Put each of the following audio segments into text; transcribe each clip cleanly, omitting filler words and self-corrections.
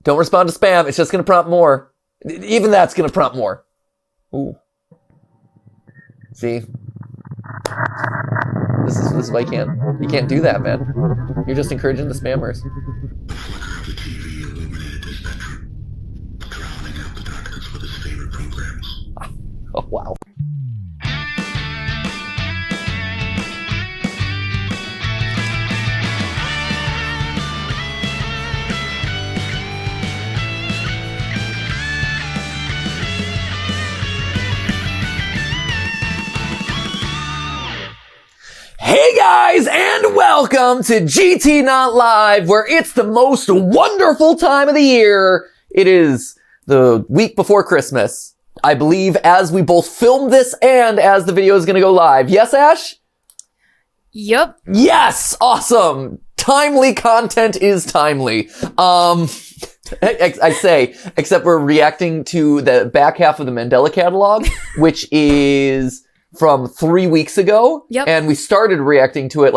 Don't respond to spam. It's just going to prompt more. Even that's going to prompt more. Ooh. See? This is why you can't do that, man. You're just encouraging the spammers. Oh, wow. Hey guys, and welcome to GT Not Live, where it's the most wonderful time of the year. It is the week before Christmas, I believe, as we both film this and as the video is going to go live. Yes, Ash? Yep. Yes! Awesome! Timely content is timely. I say, except we're reacting to the back half of the Mandela Catalogue, which is from 3 weeks ago. Yep. And we started reacting to it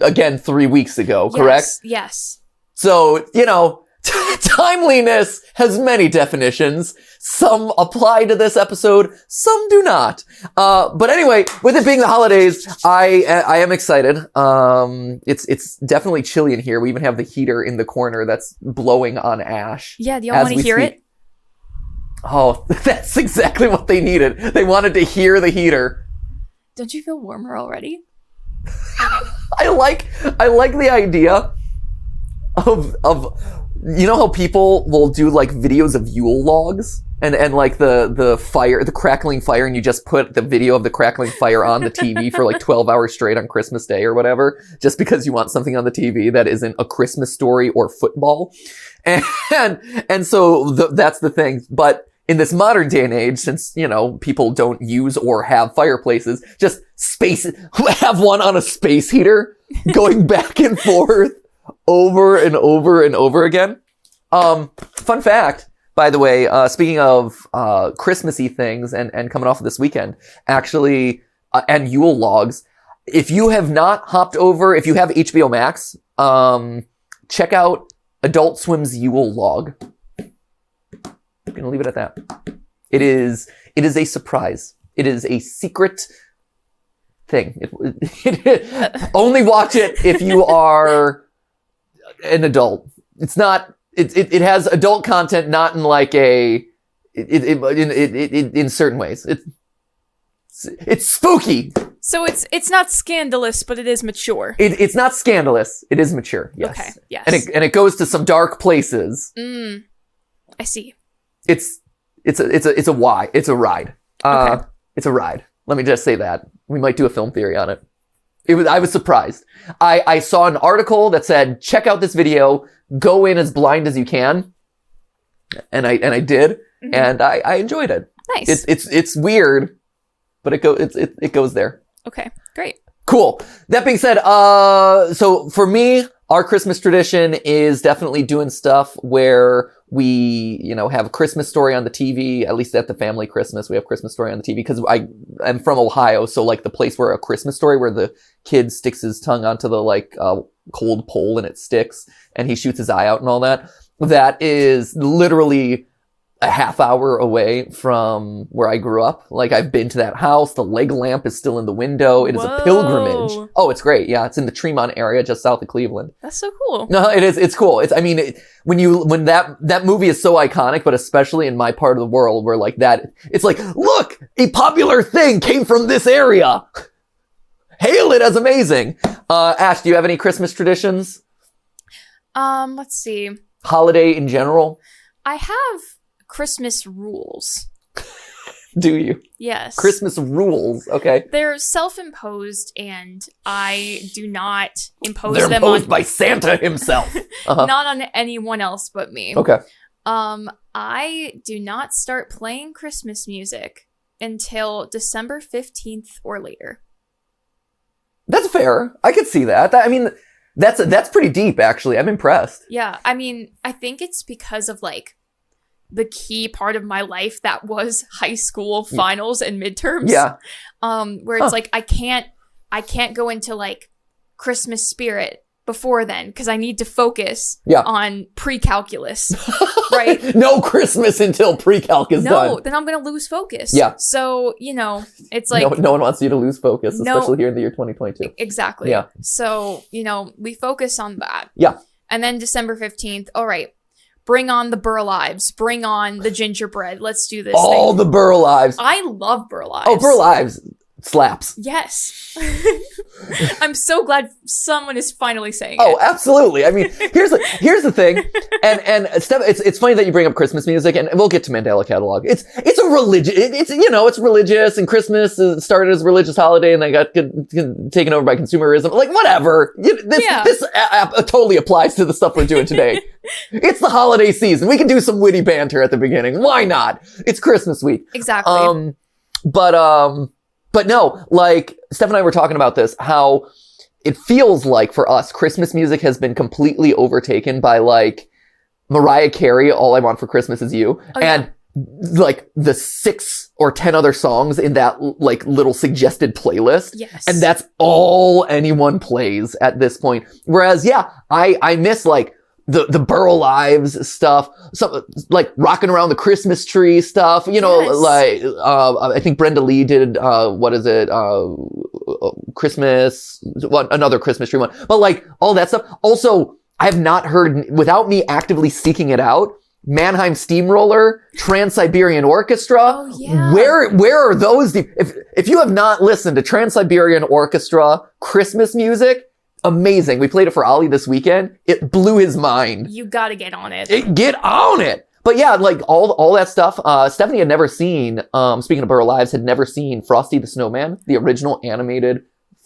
again 3 weeks ago, correct? Yes. So, timeliness has many definitions. Some apply to this episode, some do not. But anyway, with it being the holidays, I am excited. It's definitely chilly in here. We even have the heater in the corner that's blowing on Ash. Yeah, do y'all want to hear it? Oh, that's exactly what they needed. They wanted to hear the heater. Don't you feel warmer already? I like the idea of how people will do videos of Yule logs and the fire, the crackling fire, and you just put the video of the crackling fire on the TV for 12 hours straight on Christmas Day or whatever, just because you want something on the TV that isn't A Christmas Story or football. And so that's the thing. But in this modern day and age, since, people don't use or have fireplaces, just have one on a space heater going back and forth over and over and over again. Fun fact, by the way, speaking of Christmassy things and coming off of this weekend, actually, and Yule logs, if you have not hopped over, if you have HBO Max, check out Adult Swim's Yule log. I'm going to leave it at that. It is a surprise. It is a secret thing. Only watch it if you are an adult. It's not, it has adult content, not in in certain ways. It's spooky. So it's not scandalous, but it is mature. It's not scandalous. It is mature. Yes. Okay. Yes. And it goes to some dark places. I see. It's a ride. Okay. It's a ride. Let me just say that. We might do a film theory on it. I was surprised. I saw an article that said, check out this video, go in as blind as you can. And I did, and I enjoyed it. Nice. It's weird, but it goes there. Okay, great. Cool. That being said, so for me, our Christmas tradition is definitely doing stuff where we, have a Christmas Story on the TV, at least at the family Christmas, we have Christmas Story on the TV, because I'm from Ohio, so the place where A Christmas Story, where the kid sticks his tongue onto the cold pole and it sticks, and he shoots his eye out and all that, that is literally a half hour away from where I grew up. I've been to that house. The leg lamp is still in the window. It is a pilgrimage. Oh, it's great. Yeah, it's in the Tremont area, just south of Cleveland. That's so cool. No, it is. It's cool. When that movie is so iconic, but especially in my part of the world where it's look, a popular thing came from this area. Hail it as amazing. Ash, do you have any Christmas traditions? Let's see. Holiday in general? I have Christmas rules. Do you? Yes. Christmas rules. Okay. They're self-imposed, and I do not impose They're them imposed by Santa himself. not on anyone else but me. Okay. I do not start playing Christmas music until December 15th or later. That's fair. I could see that. That's pretty deep, actually. I'm impressed. Yeah. I think it's because of the key part of my life that was high school finals and midterms. Yeah. Where it's I can't go into Christmas spirit before then, because I need to focus Yeah. on pre-calculus, right? No Christmas until pre-calc is done. No, then I'm going to lose focus. Yeah. So, it's like... No one wants you to lose focus, No. especially here in the year 2022. Exactly. Yeah. So, we focus on that. Yeah. And then December 15th, all right, bring on the Burr Lives. Bring on the gingerbread. Let's do this All thing. the Burr Lives. I love Burr Lives. Oh, Burr Lives slaps. Yes. I'm so glad someone is finally saying Oh, it. absolutely. I mean, here's the thing, and Steph, it's funny that you bring up Christmas music, and we'll get to Mandela Catalogue. It's a religious, it's religious, and Christmas started as a religious holiday, and they got taken over by consumerism. Like, whatever. This totally applies to the stuff we're doing today. It's the holiday season. We can do some witty banter at the beginning. Why not? It's Christmas week. Exactly. But no, like, Steph and I were talking about this, how it feels like for us, Christmas music has been completely overtaken by, like, Mariah Carey, All I Want for Christmas Is You, and, like, the 6 or 10 other songs in that, like, little suggested playlist. Yes. And that's all anyone plays at this point. Whereas, yeah, I miss, like, the Burl Lives stuff, some like rocking around the Christmas tree stuff, Yes. like I think Brenda Lee did Christmas, another Christmas tree one, but like all that stuff. Also, I have not heard, without me actively seeking it out, Mannheim Steamroller, Trans-Siberian Orchestra. Oh, yeah. Where are those? If you have not listened to Trans-Siberian Orchestra Christmas music, amazing. We played it for Ollie this weekend. It blew his mind. You gotta get on it. Get on it. But yeah, like all that stuff. Stephanie had never seen, speaking of Burl Lives, had never seen Frosty the Snowman, the original animated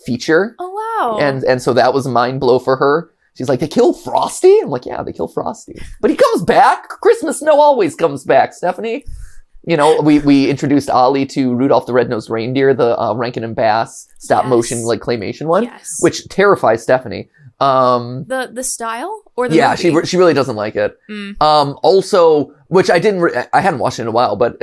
feature. Oh, wow. And so that was a mind blow for her. She's like, they killed Frosty? I'm like, yeah, they killed Frosty. But he comes back. Christmas snow always comes back, Stephanie. We introduced Ollie to Rudolph the Red-Nosed Reindeer, the Rankin and Bass stop motion, like claymation one, which terrifies Stephanie. The style or the movie? she really doesn't like it. Also, which I hadn't watched it in a while, but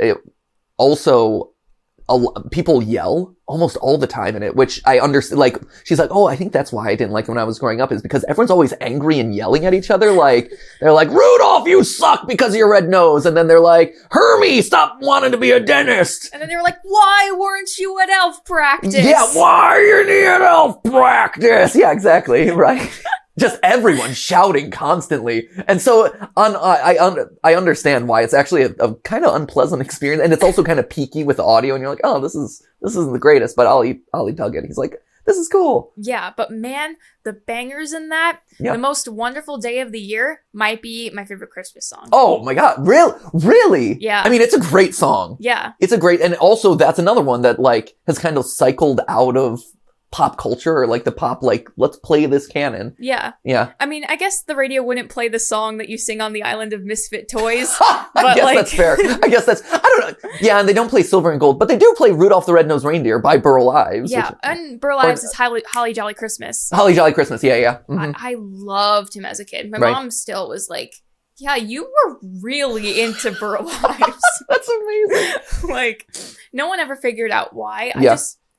people yell almost all the time in it, which I understand. Like, she's like, oh, I think that's why I didn't like it when I was growing up, is because everyone's always angry and yelling at each other. Like, they're like, Rudolph, you suck because of your red nose. And then they're like, Hermie, stop wanting to be a dentist. And then they were like, why weren't you at elf practice? Yeah, why are you at elf practice? Yeah, exactly. Right. Just everyone shouting constantly. And so I understand why it's actually a kind of unpleasant experience. And it's also kind of peaky with the audio. And you're like, oh, this isn't the greatest. But Ollie dug it. He's like, this is cool. Yeah, but man, the bangers in that, the most wonderful day of the year might be my favorite Christmas song. Oh my God. Really? Yeah. I mean, it's a great song. Yeah. It's a great, and also that's another one that like has kind of cycled out of pop culture, or like the pop, like, let's play this canon. Yeah. Yeah. I mean, I guess the radio wouldn't play the song that you sing on the Island of Misfit Toys. I guess that's fair. I don't know. Yeah, and they don't play Silver and Gold, but they do play Rudolph the Red-Nosed Reindeer by Burl Ives. Yeah, and Burl Ives is Holly Jolly Christmas. Holly Jolly Christmas, yeah. Mm-hmm. I loved him as a kid. My mom still was like, yeah, you were really into Burl Ives. That's amazing. Like, no one ever figured out why.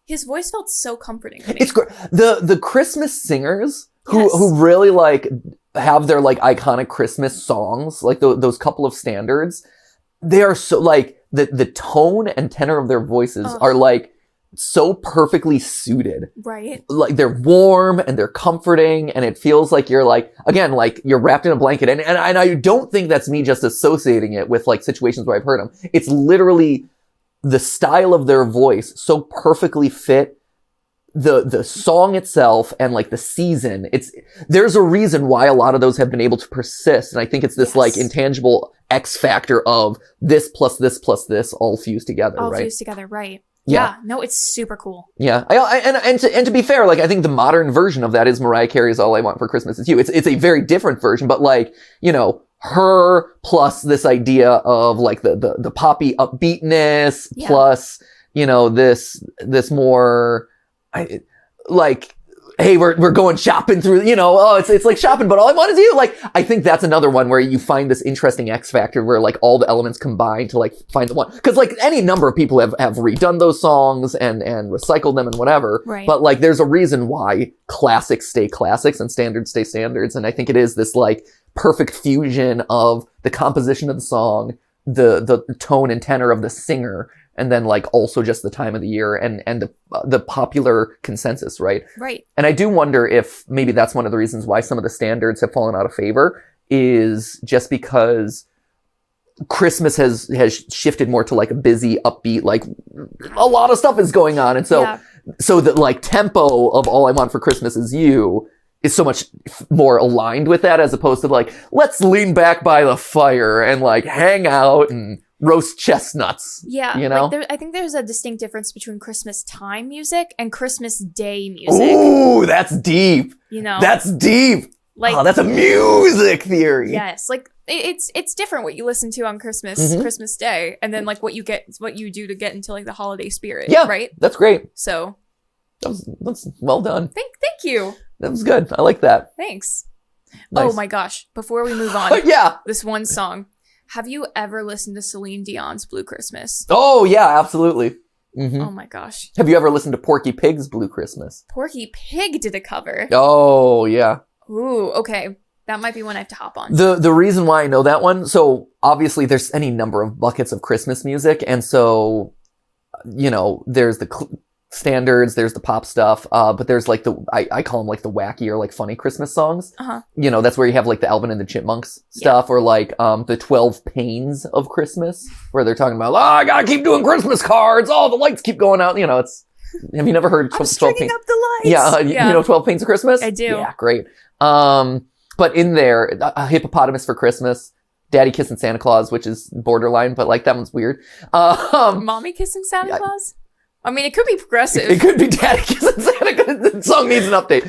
His voice felt so comforting to me. It's great. The Christmas singers who really like have their like iconic Christmas songs, like those couple of standards, they are so like the tone and tenor of their voices are like so perfectly suited. Right. Like they're warm and they're comforting, and it feels like you're like, again, like you're wrapped in a blanket. And I don't think that's me just associating it with like situations where I've heard them. It's literally the style of their voice so perfectly fit the song itself and like the season. There's a reason why a lot of those have been able to persist. And I think it's this like intangible X factor of this plus this plus this all fused together, all right? fused together, right. Yeah. No, it's super cool. Yeah. And to be fair, like I think the modern version of that is Mariah Carey's All I Want for Christmas Is You. It's a very different version, but like, her plus this idea of like the poppy upbeatness plus, this more like hey, we're going shopping through, it's like shopping, but all I want is you. Like, I think that's another one where you find this interesting X factor where like all the elements combine to like find the one. Because like any number of people have redone those songs and recycled them and whatever. Right. But like there's a reason why classics stay classics and standards stay standards. And I think it is this like perfect fusion of the composition of the song, the tone and tenor of the singer, and then like also just the time of the year and the popular consensus, right? Right. And I do wonder if maybe that's one of the reasons why some of the standards have fallen out of favor, is just because Christmas has shifted more to like a busy, upbeat, like a lot of stuff is going on. And so the like tempo of All I Want for Christmas Is You is so much more aligned with that, as opposed to like, let's lean back by the fire and like hang out and roast chestnuts. Yeah. Like I think there's a distinct difference between Christmas time music and Christmas Day music. Ooh, that's deep. That's deep. Like, that's a music theory. Yes. Like it's different what you listen to on Christmas Day, and then like what you do to get into like the holiday spirit. Yeah. Right. That's great. So that's well done. Thank you. That was good. I like that. Thanks. Nice. Oh my gosh. Before we move on. Yeah. This one song. Have you ever listened to Celine Dion's Blue Christmas? Oh, yeah, absolutely. Mm-hmm. Oh my gosh. Have you ever listened to Porky Pig's Blue Christmas? Porky Pig did a cover. Oh, yeah. Ooh, okay. That might be one I have to hop on. The reason why I know that one, so obviously there's any number of buckets of Christmas music, and so, there's the standards, there's the pop stuff, but there's like I call them like the wacky or like funny Christmas songs. Uh-huh. That's where you have like the Alvin and the Chipmunks stuff, or like the 12 Pains of Christmas, where they're talking about, I gotta keep doing Christmas cards, the lights keep going out, have you never heard 12 Pains? Up the lights. Yeah, 12 Pains of Christmas? I do. Yeah, great. But in there, a hippopotamus for Christmas, Daddy Kissing Santa Claus, which is borderline, but like that one's weird. Mommy Kissing Santa Claus? I mean, it could be progressive. It could be Daddy Kissing Santa Claus. The song needs an update.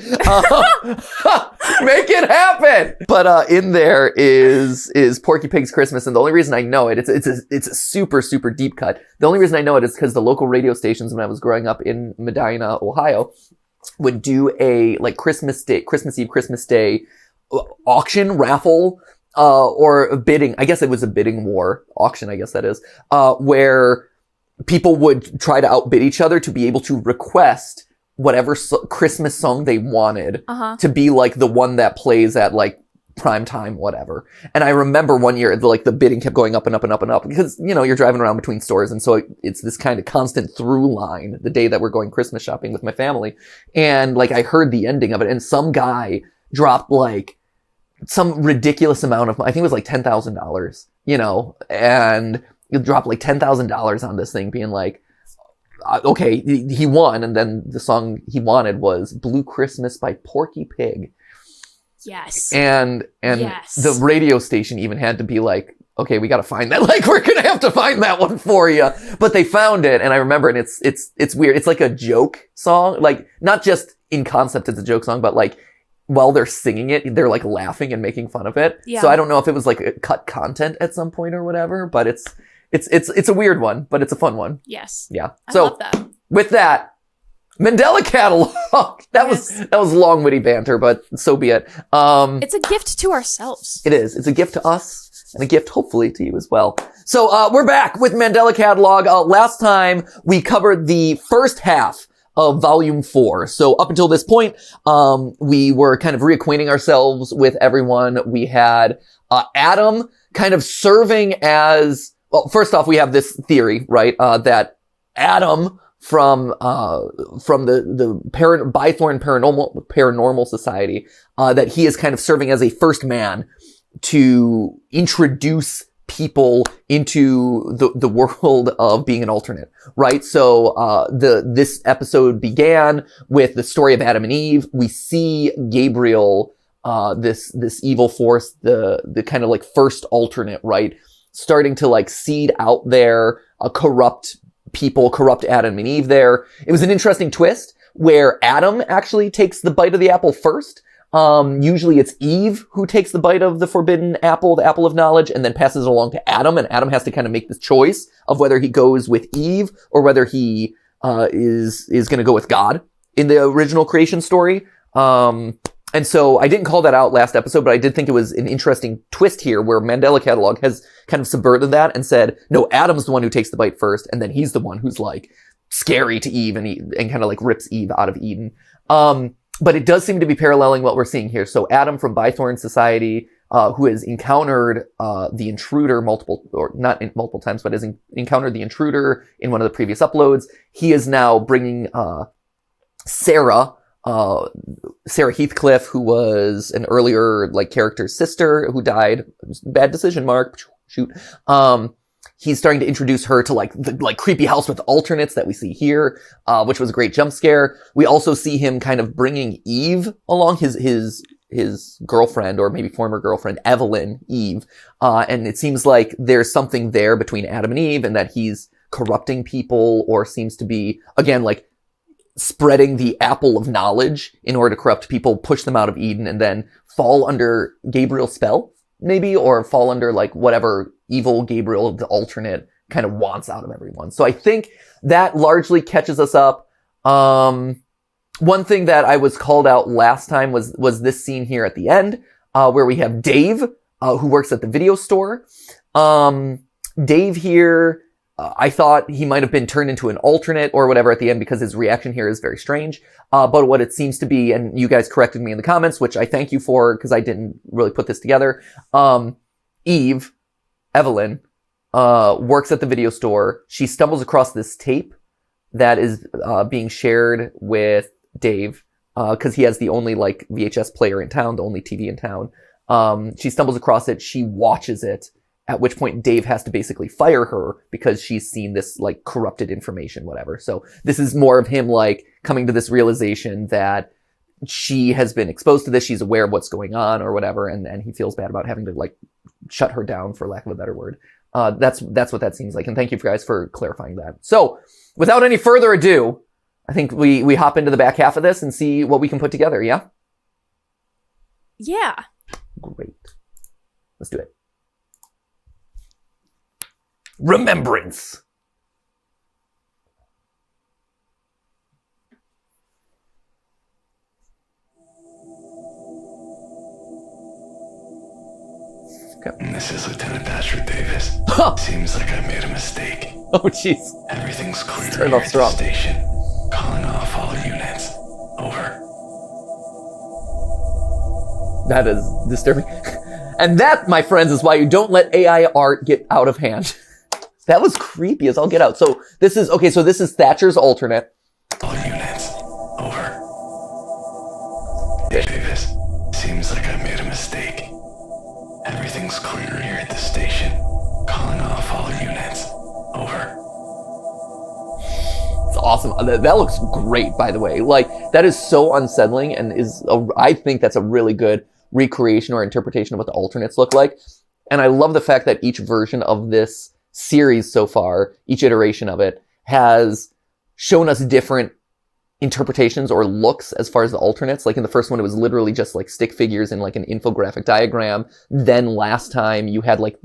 Make it happen. But in there is Porky Pig's Christmas, and the only reason I know it, it's a super, super deep cut. The only reason I know it is because the local radio stations when I was growing up in Medina, Ohio, would do a like Christmas Eve, Christmas Day auction, raffle, or a bidding. I guess it was a bidding war auction. I guess that is where people would try to outbid each other to be able to request whatever Christmas song they wanted to be like the one that plays at like prime time, whatever. And I remember one year, like the bidding kept going up and up and up and up because, you're driving around between stores. And so it's this kind of constant through line the day that we're going Christmas shopping with my family. And like, I heard the ending of it, and some guy dropped like some ridiculous amount of, I think it was like $10,000, and you drop like $10,000 on this thing, being like, okay, he won. And then the song he wanted was Blue Christmas by Porky Pig. Yes. And yes. The radio station even had to be like, okay, we got to find that. Like, we're going to have to find that one for you. But they found it. And I remember, and it's weird. It's like a joke song. Like, not just in concept, it's a joke song, but like, while they're singing it, they're like laughing and making fun of it. Yeah. So I don't know if it was like a cut content at some point or whatever, but it's a weird one, but it's a fun one. Yes. Yeah. I So love that. with that, Mandela Catalogue. That was long witty banter, but so be it. It's a gift to ourselves. It is. It's a gift to us and a gift hopefully to you as well. So we're back with Mandela Catalogue. Last time we covered the first half of volume 4. So up until this point, we were kind of reacquainting ourselves with everyone. We had Adam kind of serving as, well, first off, we have this theory, right? That Adam from the Bythorn Paranormal Society, that he is kind of serving as a first man to introduce people into the world of being an alternate, right? So this episode began with the story of Adam and Eve. We see Gabriel, this evil force, the kind of like first alternate, right, starting to like seed out there, corrupt people, corrupt Adam and Eve there. It was an interesting twist where Adam actually takes the bite of the apple first. Usually it's Eve who takes the bite of the forbidden apple, the apple of knowledge, and then passes it along to Adam, and Adam has to kind of make the choice of whether he goes with Eve or whether he is going to go with God in the original creation story. And so I didn't call that out last episode, but I did think it was an interesting twist here where Mandela Catalogue has kind of subverted that and said, no, Adam's the one who takes the bite first, and then he's the one who's like scary to Eve and kind of like rips Eve out of Eden. But it does seem to be paralleling what we're seeing here. So Adam from Bythorn Society, who has encountered the intruder multiple times, but has encountered the intruder in one of the previous uploads. He is now bringing Sarah Heathcliff, who was an earlier like character's sister who died. Bad decision, Mark. Shoot. He's starting to introduce her to like the like creepy house with alternates that we see here, which was a great jump scare. We also see him kind of bringing Eve along, his girlfriend, or maybe former girlfriend, Evelyn, Eve. And it seems like there's something there between Adam and Eve, and that he's corrupting people, or seems to be, again, like spreading the apple of knowledge in order to corrupt people, push them out of Eden, and then fall under Gabriel's spell, maybe, or fall under like whatever evil Gabriel, the alternate, kind of wants out of everyone. So I think that largely catches us up. One thing that I was called out last time was this scene here at the end, where we have Dave, who works at the video store. Dave here, I thought he might have been turned into an alternate or whatever at the end, because his reaction here is very strange. But what it seems to be, and you guys corrected me in the comments, which I thank you for, because I didn't really put this together. Evelyn, works at the video store. She stumbles across this tape that is being shared with Dave, because he has the only like VHS player in town, the only TV in town. She stumbles across it. She watches it, at which point Dave has to basically fire her because she's seen this like corrupted information, whatever. So this is more of him like coming to this realization that she has been exposed to this. She's aware of what's going on or whatever. And he feels bad about having to like shut her down, for lack of a better word. That's what that seems like. And thank you guys for clarifying that. So without any further ado, I think we hop into the back half of this and see what we can put together. Yeah? Yeah. Great. Let's do it. Remembrance. Okay. This is Lieutenant Patrick Davis. Huh. Seems like I made a mistake. Oh, jeez. Everything's clear Turn here off at the strong. station. Calling off all units. Over. That is disturbing. And that, my friends, is why you don't let AI art get out of hand. That was creepy as all get out. So this is Thatcher's alternate. All units. Over. Davis. Seems like I made a mistake. Everything's clear here at the station. Calling off all units. Over. It's awesome. That looks great, by the way. Like, that is so unsettling, and I think that's a really good recreation or interpretation of what the alternates look like. And I love the fact that each version of this series so far, each iteration of it, has shown us different interpretations or looks as far as the alternates. Like in the first one, it was literally just like stick figures in like an infographic diagram. Then last time you had like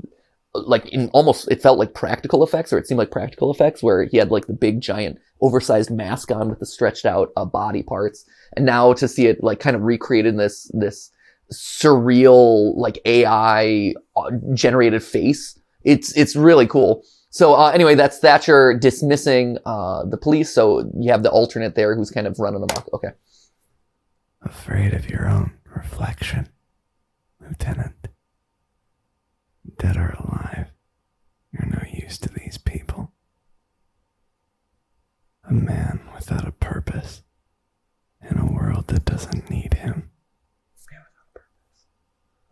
in almost, it felt like practical effects, or it seemed like practical effects, where he had like the big giant oversized mask on with the stretched out body parts. And now to see it like kind of recreated in this surreal like AI generated face, it's really cool. So anyway, that's Thatcher dismissing the police. So you have the alternate there who's kind of running amok. Okay. Afraid of your own reflection, Lieutenant. Dead or alive, you're no use to these people. A man without a purpose in a world that doesn't need him.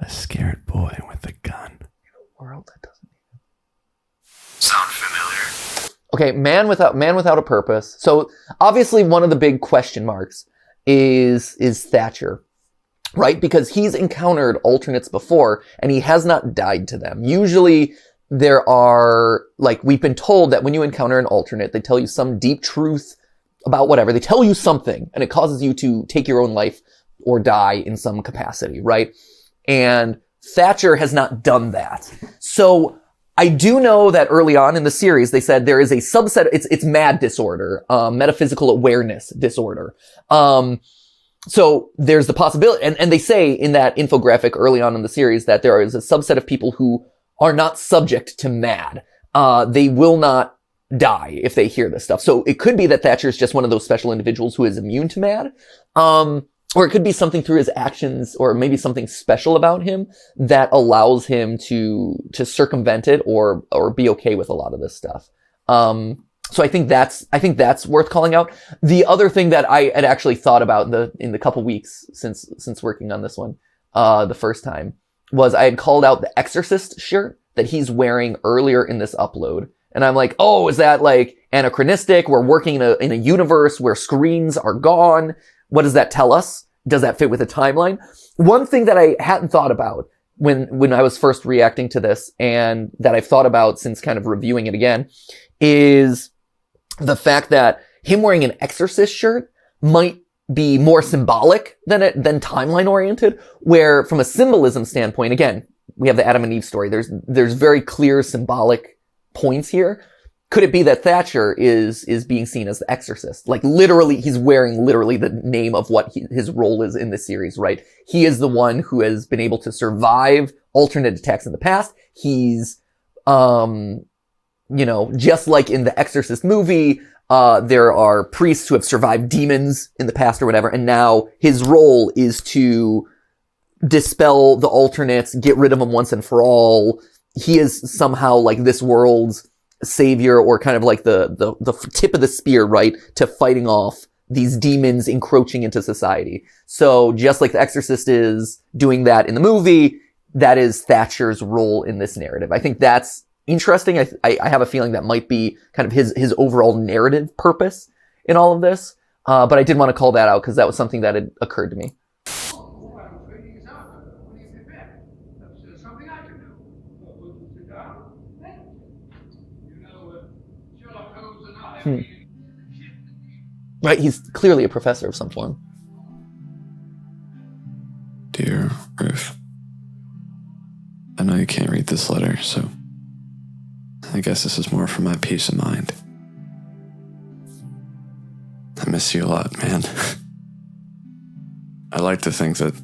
A scared boy with a gun in a world that doesn't need him. Sound familiar? Okay, man without a purpose. So obviously one of the big question marks is Thatcher, right? Because he's encountered alternates before and he has not died to them. Usually there are, like, we've been told that when you encounter an alternate, they tell you some deep truth about whatever. They tell you something and it causes you to take your own life or die in some capacity, right? And Thatcher has not done that. So I do know that early on in the series, they said there is a subset, it's MAD disorder, metaphysical awareness disorder. So there's the possibility, and they say in that infographic early on in the series that there is a subset of people who are not subject to MAD. They will not die if they hear this stuff. So it could be that Thatcher is just one of those special individuals who is immune to MAD. Or it could be something through his actions, or maybe something special about him that allows him to circumvent it or be okay with a lot of this stuff. So I think that's worth calling out. The other thing that I had actually thought about in the couple weeks since working on this one, the first time, was I had called out the Exorcist shirt that he's wearing earlier in this upload. And I'm like, oh, is that like anachronistic? We're working in a universe where screens are gone. What does that tell us? Does that fit with a timeline? One thing that I hadn't thought about when I was first reacting to this, and that I've thought about since kind of reviewing it again, is the fact that him wearing an Exorcist shirt might be more symbolic than timeline oriented, where from a symbolism standpoint, again, we have the Adam and Eve story. There's very clear symbolic points here. Could it be that Thatcher is being seen as the Exorcist? Like literally, he's wearing literally the name of what his role is in this series, right? He is the one who has been able to survive alternate attacks in the past. He's, just like in the Exorcist movie, there are priests who have survived demons in the past or whatever, and now his role is to dispel the alternates, get rid of them once and for all. He is somehow like this world's savior, or kind of like the tip of the spear, right, to fighting off these demons encroaching into society. So just like the Exorcist is doing that in the movie, that is Thatcher's role in this narrative. I think that's interesting. I have a feeling that might be kind of his overall narrative purpose in all of this. But I did want to call that out because that was something that had occurred to me. Right, he's clearly a professor of some form. Dear Ruth, I know you can't read this letter, so I guess this is more for my peace of mind. I miss you a lot, man. I like to think that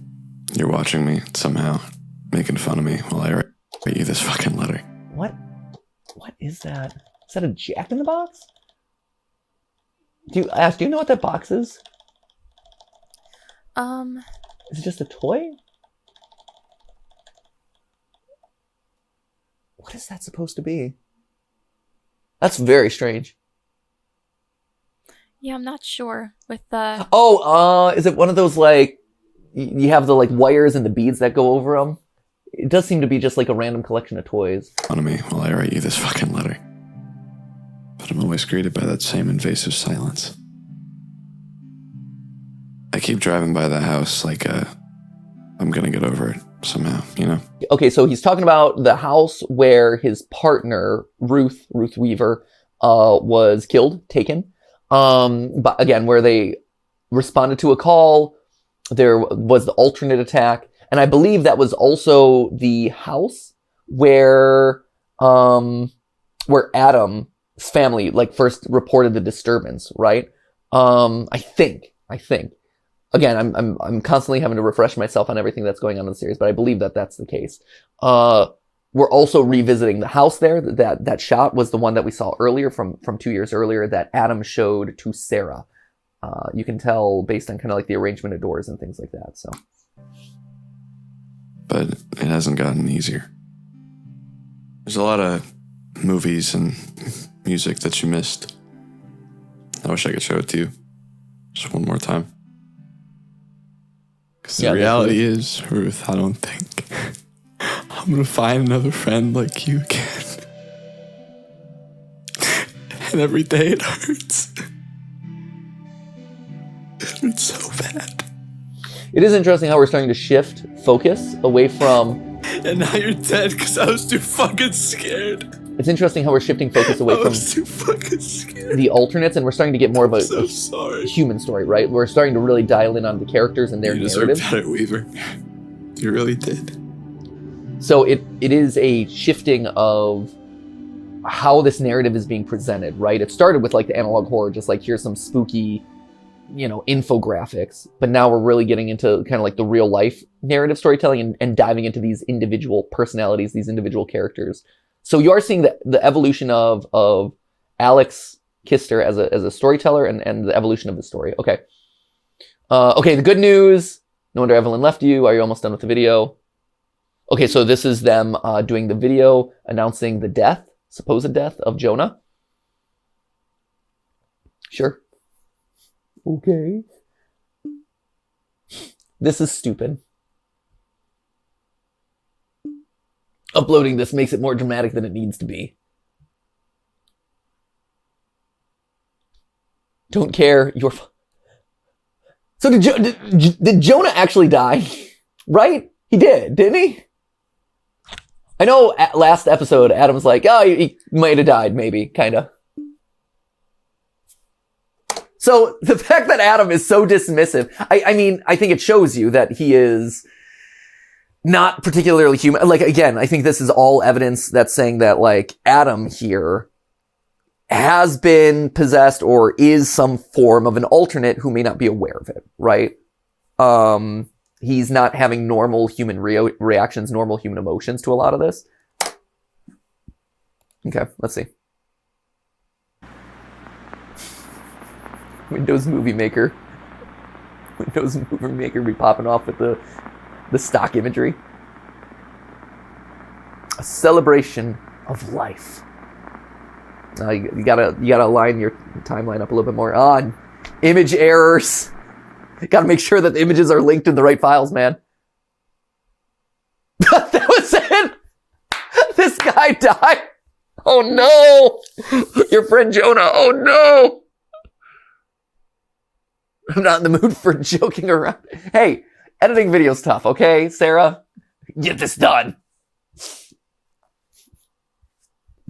you're watching me somehow, making fun of me while I write you this fucking letter. What is that? Is that a Jack in the Box? Do you know what that box is? Is it just a toy? What is that supposed to be? That's very strange. Yeah, I'm not sure with the... is it one of those, like, you have the, like, wires and the beads that go over them? It does seem to be just, like, a random collection of toys. Fun of me while I write you this fucking letter. But I'm always greeted by that same invasive silence. I keep driving by the house like I'm gonna get over it somehow, you know? Okay, so he's talking about the house where his partner, Ruth Weaver, was killed, taken. But again, where they responded to a call, there was the alternate attack, and I believe that was also the house where Adam's family first reported the disturbance, right? I think. Again, I'm constantly having to refresh myself on everything that's going on in the series, but I believe that that's the case. We're also revisiting the house there. That shot was the one that we saw earlier from 2 years earlier that Adam showed to Sarah. You can tell based on kind of like the arrangement of doors and things like that. So, but it hasn't gotten easier. There's a lot of movies and music that you missed. I wish I could show it to you just one more time. Because the reality is, Ruth, I don't think I'm going to find another friend like you again. And every day it hurts. It hurts so bad. It is interesting how we're starting to shift focus away from... And now you're dead because I was too fucking scared. It's interesting how we're shifting focus away from the alternates, and we're starting to get more of a human story, right? We're starting to really dial in on the characters and their narrative. You deserve better, Weaver. You really did. So it is a shifting of how this narrative is being presented, right? It started with like the analog horror, just like here's some spooky, you know, infographics, but now we're really getting into kind of like the real life narrative storytelling and diving into these individual personalities, these individual characters. So you are seeing the evolution of Alex Kister as a storyteller and the evolution of the story. Okay. Okay, the good news. No wonder Evelyn left you. Are you almost done with the video? Okay, so this is them doing the video announcing the supposed death of Jonah. Sure. Okay. This is stupid. Uploading this makes it more dramatic than it needs to be. Don't care. So did Jonah actually die? Right? He did, didn't he? I know last episode, Adam's like, oh, he might have died, maybe, kind of. So the fact that Adam is so dismissive, I mean, I think it shows you that he is not particularly human. Like, again, I think this is all evidence that's saying that, like, Adam here has been possessed or is some form of an alternate who may not be aware of it, right? He's not having normal human reactions, normal human emotions to a lot of this. Okay, let's see. Windows Movie Maker. Windows Movie Maker be popping off with the stock imagery. A celebration of life. You gotta align your timeline up a little bit more. Image errors. Gotta make sure that the images are linked in the right files, man. That was it. This guy died. Oh no. Your friend Jonah. Oh no. I'm not in the mood for joking around. Hey, editing video's tough, okay, Sarah? Get this done.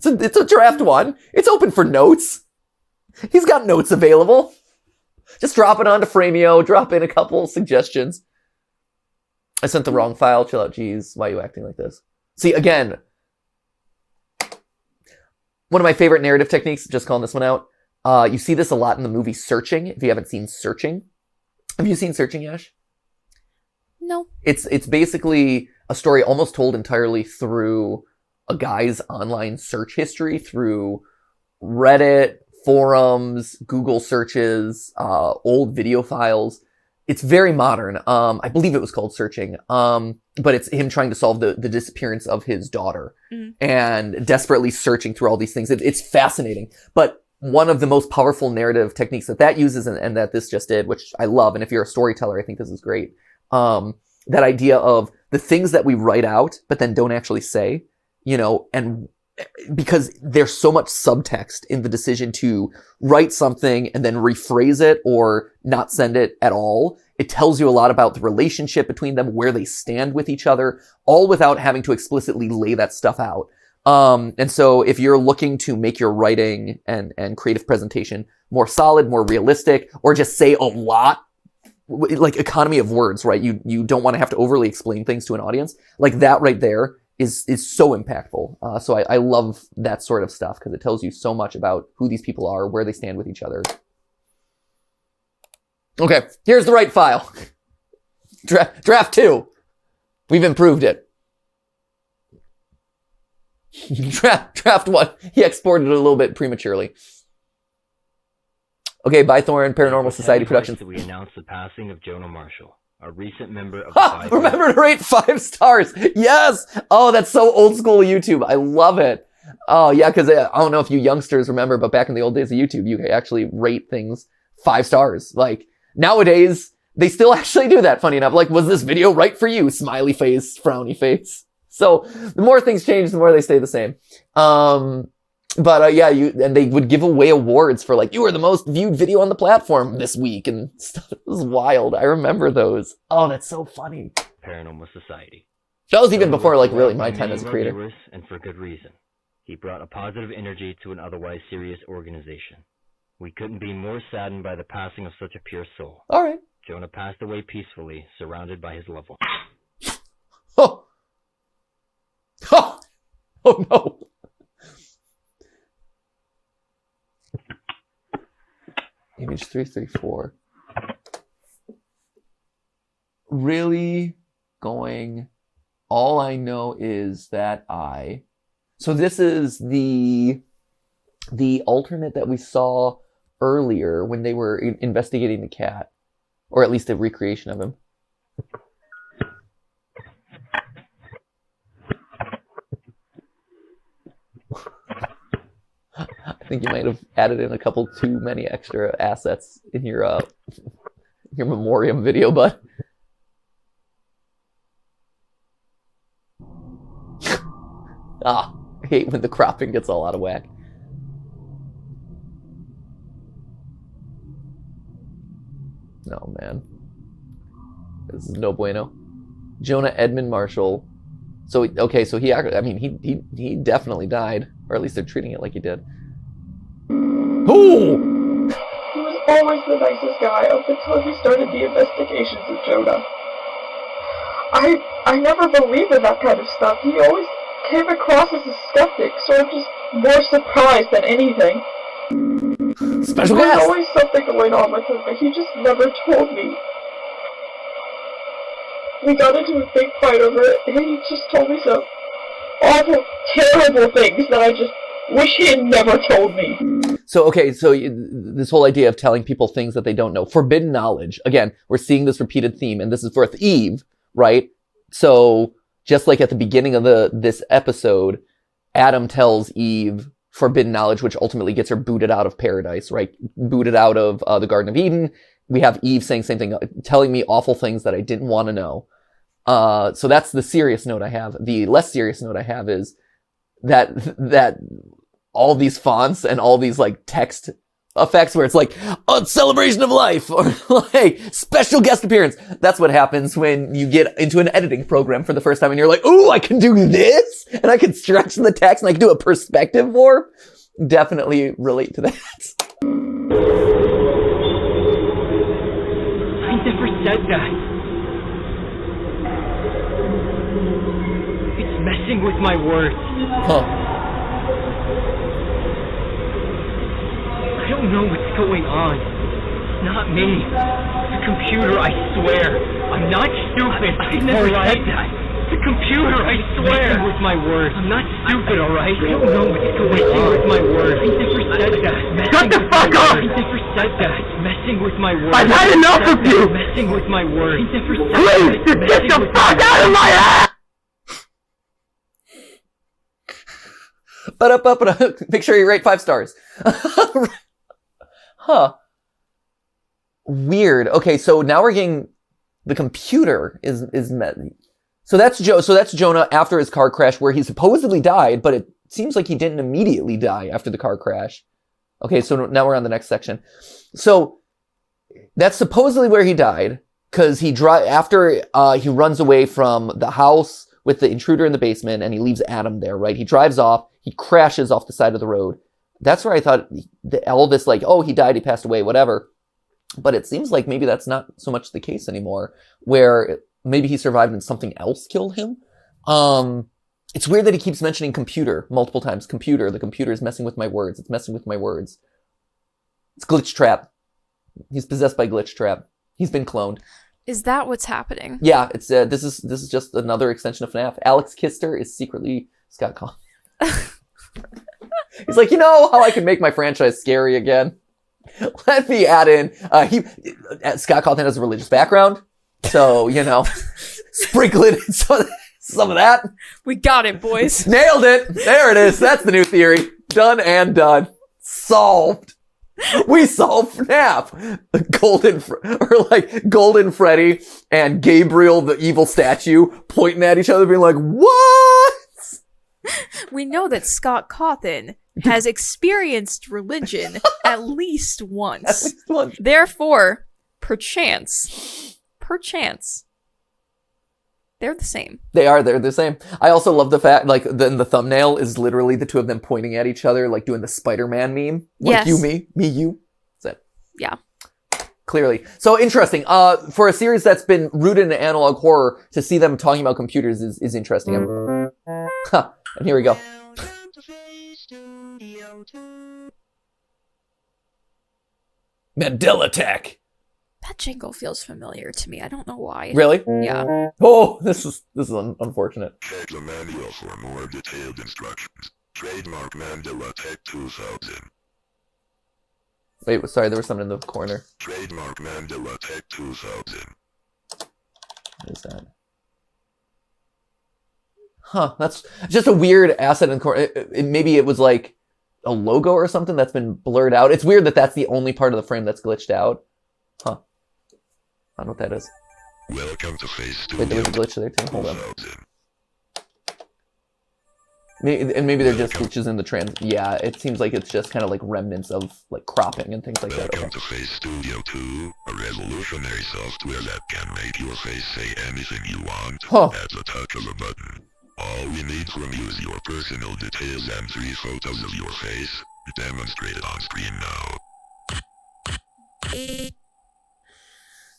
It's a draft one. It's open for notes. He's got notes available. Just drop it onto Framio, drop in a couple suggestions. I sent the wrong file. Chill out, geez. Why are you acting like this? See, again, one of my favorite narrative techniques, just calling this one out. You see this a lot in the movie Searching, if you haven't seen Searching. Have you seen Searching, Ash? No. It's basically a story almost told entirely through a guy's online search history, through Reddit, forums, Google searches, old video files. It's very modern. I believe it was called Searching. But it's him trying to solve the disappearance of his daughter and desperately searching through all these things. It's fascinating. But one of the most powerful narrative techniques that uses and that this just did, which I love, and if you're a storyteller, I think this is great. That idea of the things that we write out, but then don't actually say, you know, and because there's so much subtext in the decision to write something and then rephrase it or not send it at all. It tells you a lot about the relationship between them, where they stand with each other, all without having to explicitly lay that stuff out. And so if you're looking to make your writing and creative presentation more solid, more realistic, or just say a lot, like economy of words, right? You don't want to have to overly explain things to an audience. Like that right there is so impactful. So I love that sort of stuff because it tells you so much about who these people are, where they stand with each other. Okay, here's the right file. Draft 2. We've improved it. Draft 1. He exported it a little bit prematurely. Okay, Bythorn Paranormal Society Productions. We announced the passing of Jonah Marshall, a recent member of the remember to rate 5 stars. Yes. Oh, that's so old school YouTube. I love it. Oh yeah, because I don't know if you youngsters remember, but back in the old days of YouTube, you could actually rate things 5 stars. Like nowadays, they still actually do that. Funny enough, like, was this video right for you? Smiley face, frowny face. So the more things change, the more they stay the same. But yeah, and they would give away awards for like, you were the most viewed video on the platform this week and stuff. It was wild. I remember those. Oh, that's so funny. Paranormal Society. That was even before like really my time as a creator. Viewers, and for good reason. He brought a positive energy to an otherwise serious organization. We couldn't be more saddened by the passing of such a pure soul. All right. Jonah passed away peacefully, surrounded by his loved ones. Oh. Oh. Oh no. Page 334. Really going... All I know is that So this is the alternate that we saw earlier when they were investigating the cat. Or at least a recreation of him. I think you might have added in a couple too many extra assets in your memoriam video, but... I hate when the cropping gets all out of whack. Oh, man. This is no bueno. Jonah Edmund Marshall. So, okay, so he definitely died. Or at least they're treating it like he did. Ooh! He was always the nicest guy up until he started the investigations of Jonah. I never believed in that kind of stuff. He always came across as a skeptic, sort of just more surprised than anything. Special There was guest! always something going on with him, but he just never told me. We got into a big fight over it, and he just told me some awful, terrible things that I just wish he had never told me. So, okay, this whole idea of telling people things that they don't know. Forbidden knowledge. Again, we're seeing this repeated theme, and this is for Eve, right? So, just like at the beginning of this episode, Adam tells Eve forbidden knowledge, which ultimately gets her booted out of paradise, right? Booted out of the Garden of Eden. We have Eve saying the same thing, telling me awful things that I didn't want to know. So that's the serious note I have. The less serious note I have is that all these fonts and all these like text effects where it's like a celebration of life or like special guest appearance. That's what happens when you get into an editing program for the first time and you're like, ooh, I can do this and I can stretch the text and I can do a perspective warp. Definitely relate to that. I never said that. It's messing with my words. Huh. I don't know what's going on. It's not me. It's a computer, I swear. I'm not stupid. I never said that. It's a computer, I swear. Messing with my words. I'm not stupid, alright? I don't know what's going on. Messing with my words. I never said that. Shut the fuck up! I never said that. It's messing with my words. I've had enough of you! Messing with my words. I never said that. Please, get the fuck out of my ass! Make sure you rate 5 stars. Huh. Weird. Okay, so now we're getting the computer is so that's Jonah after his car crash where he supposedly died, but it seems like he didn't immediately die after the car crash. Okay, so now we're on the next section. So that's supposedly where he died because after he runs away from the house with the intruder in the basement and he leaves Adam there, right? He drives off, he crashes off the side of the road. That's where I thought all this like, oh, he died, he passed away, whatever. But it seems like maybe that's not so much the case anymore, where maybe he survived and something else killed him. It's weird that he keeps mentioning computer multiple times. Computer, the computer is messing with my words. It's messing with my words. It's Glitch Trap. He's possessed by Glitch Trap. He's been cloned. Is that what's happening? Yeah, it's this is just another extension of FNAF. Alex Kister is secretly Scott Cawthon. He's like, you know how I can make my franchise scary again? Let me add in. Scott Cawthon has a religious background, so sprinkle in some of that. We got it, boys. Nailed it. There it is. That's the new theory. Done and done. Solved. We solved FNAF. Golden Freddy and Gabriel, the evil statue, pointing at each other, being like, "What?" We know that Scott Cawthon has experienced religion at least once. Therefore, perchance, they're the same. They're the same. I also love the fact, like, the thumbnail is literally the two of them pointing at each other, like doing the Spider-Man meme. Like, yes. You, me, you. That's it. Yeah. Clearly. So interesting. For a series that's been rooted in analog horror, to see them talking about computers is interesting. And here we go. Mandela tech. That jingle feels familiar to me. I don't know why. Really? Yeah. Oh, this is unfortunate. Check the manual for more detailed instructions. Trademark Mandela Tech 2000. Wait, sorry, there was something in the corner. Trademark Mandela Tech 2000. What is that? Huh, that's just a weird asset in the corner. Maybe it was like a logo or something that's been blurred out. It's weird that that's the only part of the frame that's glitched out. Huh. I don't know what that is. Welcome to Face Studio. Wait, there was a glitch there too. Hold on. 2000. Maybe they're just glitches in the trans. Yeah, it seems like it's just kind of like remnants of like cropping and things like that. Welcome Okay. to Face Studio 2, a revolutionary software that can make your face say anything you want at the touch of a button. All we need from you is your personal details and 3 photos of your face, demonstrated on screen now.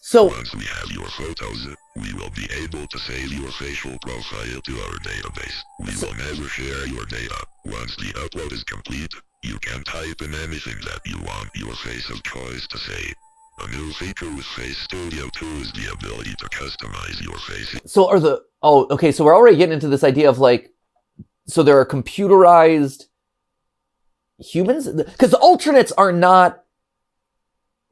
So Once we have your photos, we will be able to save your facial profile to our database. We will never share your data. Once the upload is complete, you can type in anything that you want your face of choice to say. A new feature with Face Studio 2 is the ability to customize your face. So are the... Oh, okay, so we're already getting into this idea of like... So there are computerized humans? Because the alternates are not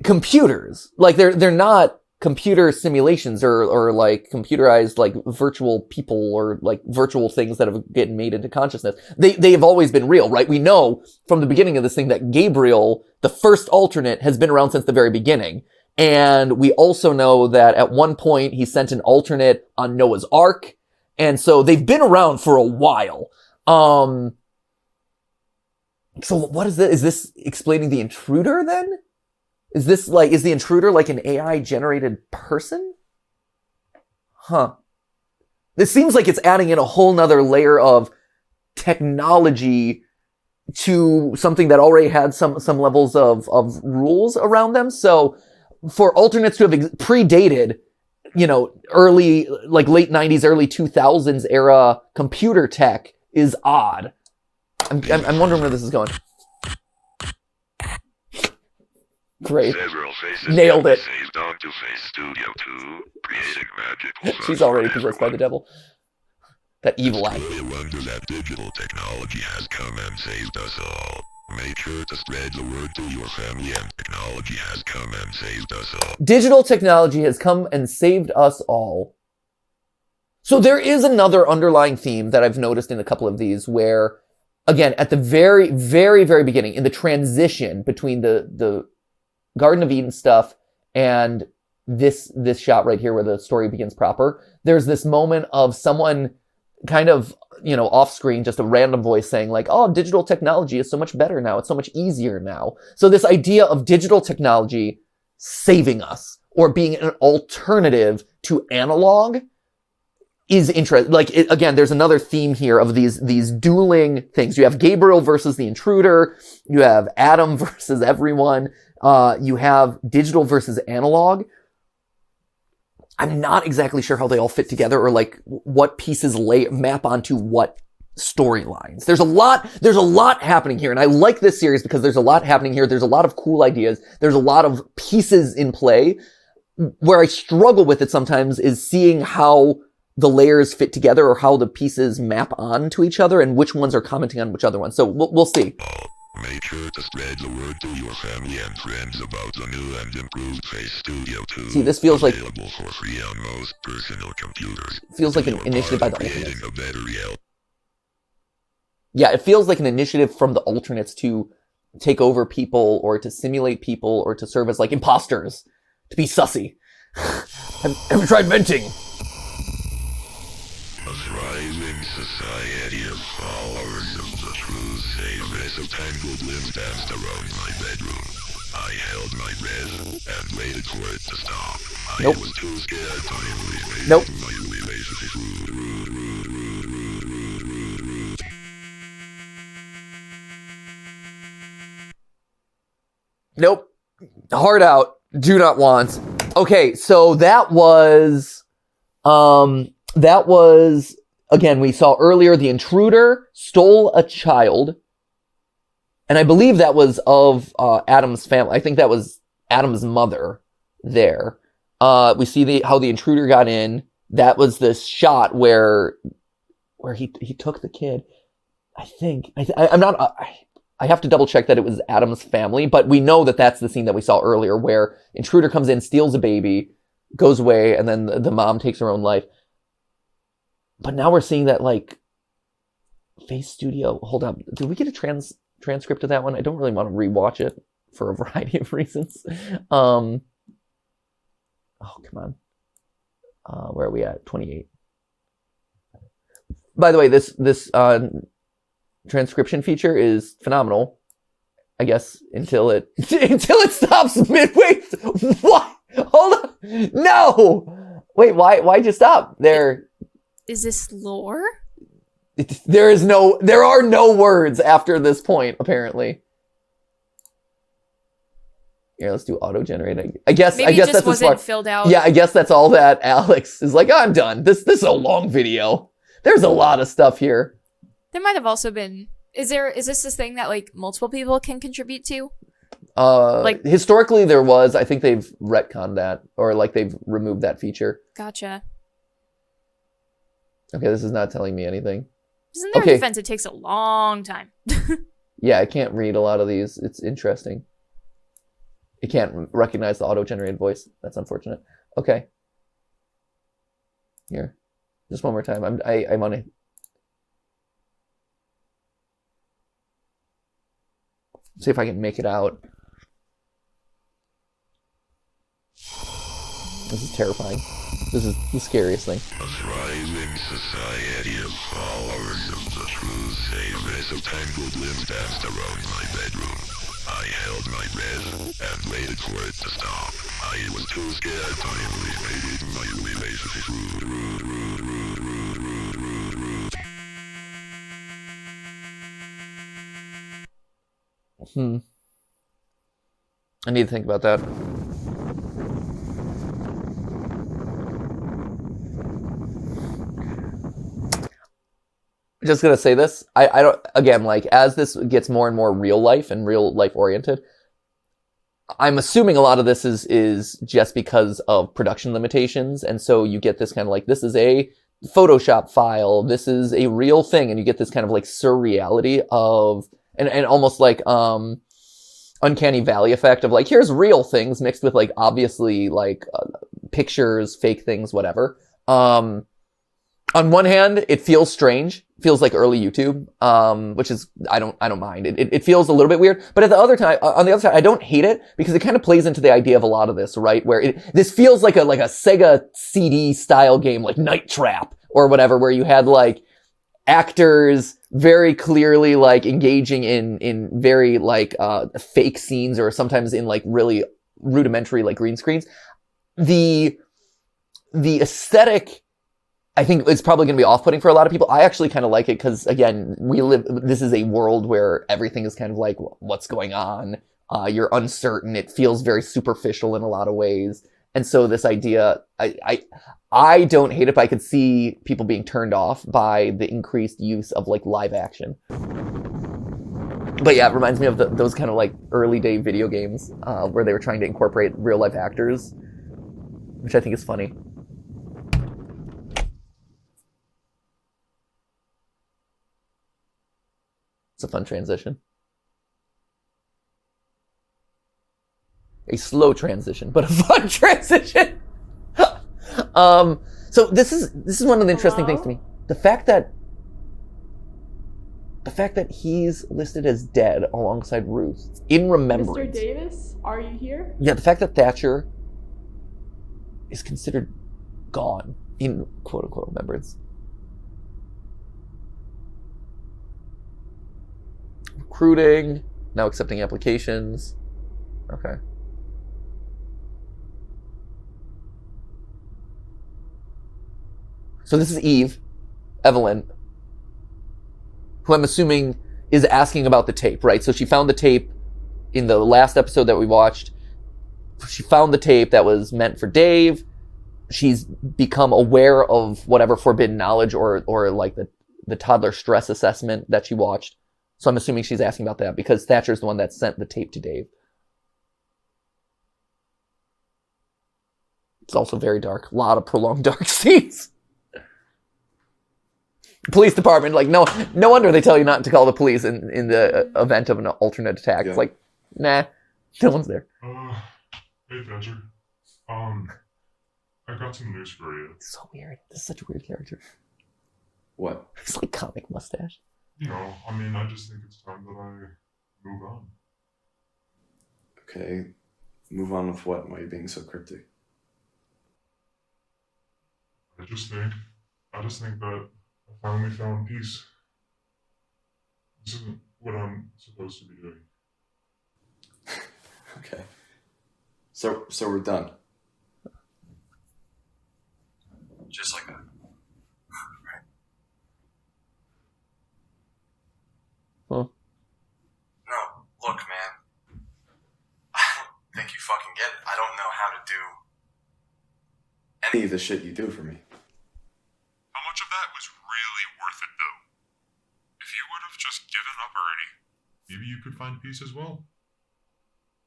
computers. Like, they're not computer simulations or like computerized like virtual people or like virtual things that have gotten made into consciousness. They have always been real, right? We know from the beginning of this thing that Gabriel, the first alternate, has been around since the very beginning. And we also know that at one point he sent an alternate on Noah's Ark. And so they've been around for a while. So what is this? Is this explaining the intruder then? Is the intruder like an AI generated person? Huh. This seems like it's adding in a whole nother layer of technology to something that already had some levels of rules around them. So for alternates to have predated, early, like late 90s, early 2000s era computer tech is odd. I'm wondering where this is going. Great. Nailed it. Saved onto Face Studio 2, creating magical She's already possessed by the devil. That evil eye. It's really a wonder that digital technology has come and saved us all. Make sure to spread the word to your family, and technology has come and saved us all. Digital technology has come and saved us all. So there is another underlying theme that I've noticed in a couple of these where, again, at the very, very, very beginning, in the transition between the Garden of Eden stuff and this shot right here where the story begins proper, there's this moment of someone kind of, off screen, just a random voice saying like, oh, digital technology is so much better now. It's so much easier now. So this idea of digital technology saving us or being an alternative to analog is interesting. Like, again, there's another theme here of these dueling things. You have Gabriel versus the intruder. You have Adam versus everyone. You have digital versus analog. I'm not exactly sure how they all fit together or like what pieces map onto what storylines. There's a lot happening here. And I like this series because there's a lot happening here. There's a lot of cool ideas. There's a lot of pieces in play. Where I struggle with it sometimes is seeing how the layers fit together or how the pieces map on to each other and which ones are commenting on which other ones. So we'll see. Make sure to spread the word to your family and friends about the new and improved Face Studio 2. See, this feels like available for free on most personal computers. Feels like an You're initiative by part the of creating alternates. a better reality. Yeah, it feels like an initiative from the alternates to take over people or to simulate people or to serve as like imposters, to be sussy. Have you tried venting? A thriving society of followers of the truth save as a tangled limbs danced around my bedroom. I held my breath and waited for it to stop. Nope. I was too scared to leave. Nope. Nope. Hard out. Do not want. Okay, so that was, again, we saw earlier the intruder stole a child. And I believe that was of Adam's family. I think that was Adam's mother there. We see how the intruder got in. That was the shot where he took the kid. I think I'm not. I have to double check that it was Adam's family, but we know that that's the scene that we saw earlier, where intruder comes in, steals a baby, goes away, and then the mom takes her own life. But now we're seeing that like Face Studio. Hold up, did we get a transcript of that one? I don't really want to rewatch it for a variety of reasons. Oh, come on. Where are we at? 28. By the way, this transcription feature is phenomenal. I guess until it stops midway. What? Hold on. No. Wait. Why'd you stop there? Is this lore? There are no words after this point, apparently. Here, let's do auto-generating. I guess Maybe that's just wasn't smart. filled out. Yeah, I guess that's all that Alex is like, I'm done. This is a long video. There's a lot of stuff here. There might have also been. Is this thing that like multiple people can contribute to? Like historically there was. I think they've retconned that, or like they've removed that feature. Gotcha. Okay, this is not telling me anything. In their defense, it takes a long time. Yeah, I can't read a lot of these. It's interesting. It can't recognize the auto-generated voice. That's unfortunate. Okay. Here. Just one more time. I'm on it. See if I can make it out. This is terrifying. This is the scariest thing. A thriving society of followers of the truth. A mess of tangled limbs danced around my bedroom. I held my breath and waited for it to stop. I was too scared to eliminate my relationship. I need to think about that. Just gonna say this. I don't, again, like, as this gets more and more real life and real life oriented, I'm assuming a lot of this is just because of production limitations, and so you get this kind of like, this is a Photoshop file, this is a real thing, and you get this kind of like surreality of, and almost like uncanny valley effect of like, here's real things mixed with like obviously like pictures, fake things, whatever. On one hand, it feels strange. Feels like early YouTube, which is, I don't mind. It feels a little bit weird, but on the other side, I don't hate it because it kind of plays into the idea of a lot of this, right? Where this feels like a Sega CD style game, like Night Trap or whatever, where you had like actors very clearly like engaging in very like fake scenes, or sometimes in like really rudimentary like green screens. The aesthetic, I think it's probably going to be off-putting for a lot of people. I actually kind of like it because, again, this is a world where everything is kind of like, what's going on? You're uncertain. It feels very superficial in a lot of ways. And so this idea, I don't hate it, but I could see people being turned off by the increased use of like live action. But yeah, it reminds me of those kind of like early day video games where they were trying to incorporate real life actors, which I think is funny. It's a fun transition. A slow transition, but a fun transition. So this is one of the interesting things to me. The fact that he's listed as dead alongside Ruth in remembrance. Mr. Davis, are you here? Yeah, the fact that Thatcher is considered gone in quote unquote remembrance. Recruiting, now accepting applications. Okay. So this is Evelyn, who I'm assuming is asking about the tape, right? So she found the tape in the last episode that we watched. She found the tape that was meant for Dave. She's become aware of whatever forbidden knowledge or like the toddler stress assessment that she watched. So I'm assuming she's asking about that because Thatcher's the one that sent the tape to Dave. It's also very dark. A lot of prolonged dark scenes. Police department, like, no wonder they tell you not to call the police in the event of an alternate attack. Yeah. It's like, nah, no one's there. Hey, Thatcher. I got some news for you. It's so weird. This is such a weird character. What? It's like comic mustache. You know, I mean, I just think it's time that I move on. Okay, move on with what? Why are you being so cryptic? I just think that I finally found peace. This isn't what I'm supposed to be doing. Okay. So we're done. Just like that. Right. Huh. No, look, man. I don't think you fucking get it. I don't know how to do any of the shit you do for me. How much of that was really worth it, though? If you would have just given up already, maybe you could find peace as well.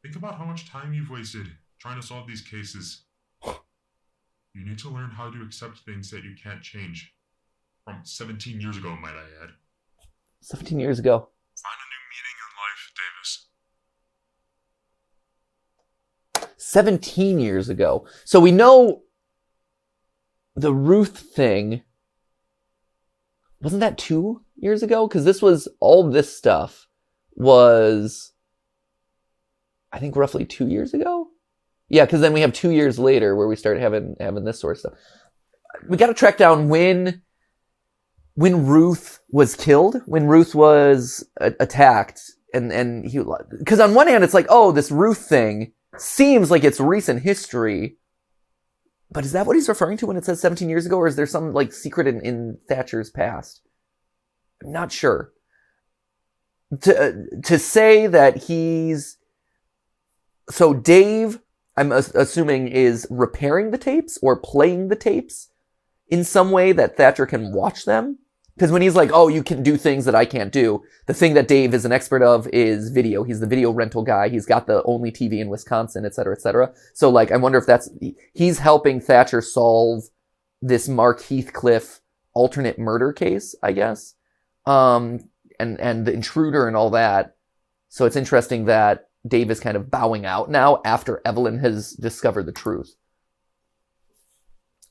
Think about how much time you've wasted trying to solve these cases. You need to learn how to accept things that you can't change. From 17 years ago, might I add. 17 years ago. Find a new meaning in life, Davis. 17 years ago. So we know the Ruth thing. Wasn't that 2 years ago? Because all this stuff was, I think, roughly 2 years ago. Yeah, because then we have 2 years later where we start having this sort of stuff. We got to track down when Ruth was killed, when Ruth was attacked, and he, because on one hand it's like, oh, this Ruth thing seems like it's recent history, but is that what he's referring to when it says 17 years ago, or is there some like secret in Thatcher's past? I'm not sure. To say that so Dave, I'm assuming, is repairing the tapes or playing the tapes in some way that Thatcher can watch them. Because when he's like, oh, you can do things that I can't do, the thing that Dave is an expert of is video. He's the video rental guy. He's got the only TV in Wisconsin, et cetera, et cetera. So, like, I wonder if he's helping Thatcher solve this Mark Heathcliff alternate murder case, I guess. And the intruder and all that. So it's interesting that Dave is kind of bowing out now after Evelyn has discovered the truth.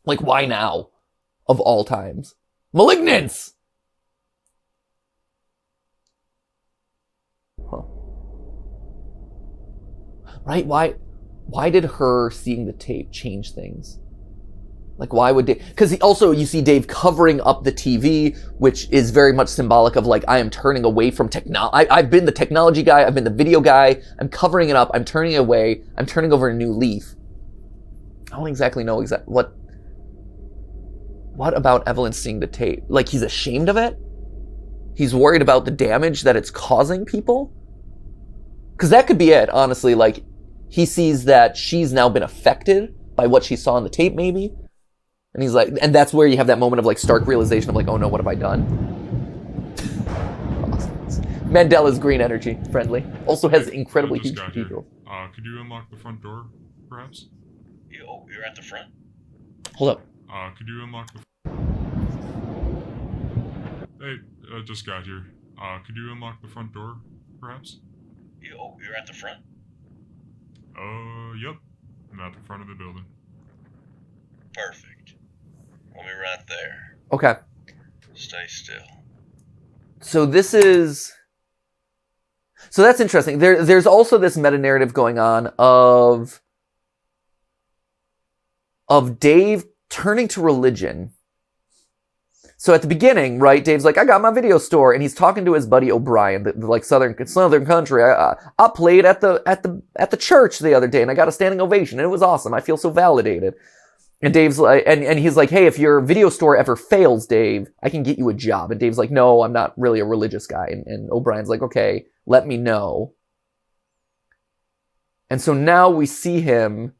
Like, why now? Of all times. Malignance! Huh. Right? Why did her seeing the tape change things? Like, why would Dave... Because also, you see Dave covering up the TV, which is very much symbolic of, like, I am turning away from technology. I've been the technology guy. I've been the video guy. I'm covering it up. I'm turning it away. I'm turning over a new leaf. I don't exactly know what about Evelyn seeing the tape? Like, he's ashamed of it? He's worried about the damage that it's causing people? Because that could be it, honestly. Like, he sees that she's now been affected by what she saw on the tape, maybe. And he's like, and that's where you have that moment of like stark realization of like, oh no, what have I done? Mandela's green energy, friendly. Also has incredibly huge cathedrals. Could you unlock the front door, perhaps? You're at the front? Hold up. Could you unlock the... Hey, just got here. Could you unlock the front door, perhaps? You're at the front? Yep. I'm at the front of the building. Perfect. Let me right there. Okay. Stay still. So that's interesting. There's also this meta-narrative going on of Dave turning to religion. So at the beginning, right, Dave's like, I got my video store, and he's talking to his buddy O'Brien, the like Southern country. I played at the church the other day, and I got a standing ovation, and it was awesome. I feel so validated. And Dave's like, and he's like, hey, if your video store ever fails, Dave, I can get you a job. And Dave's like, no, I'm not really a religious guy. And O'Brien's like, okay, let me know. And so now we see him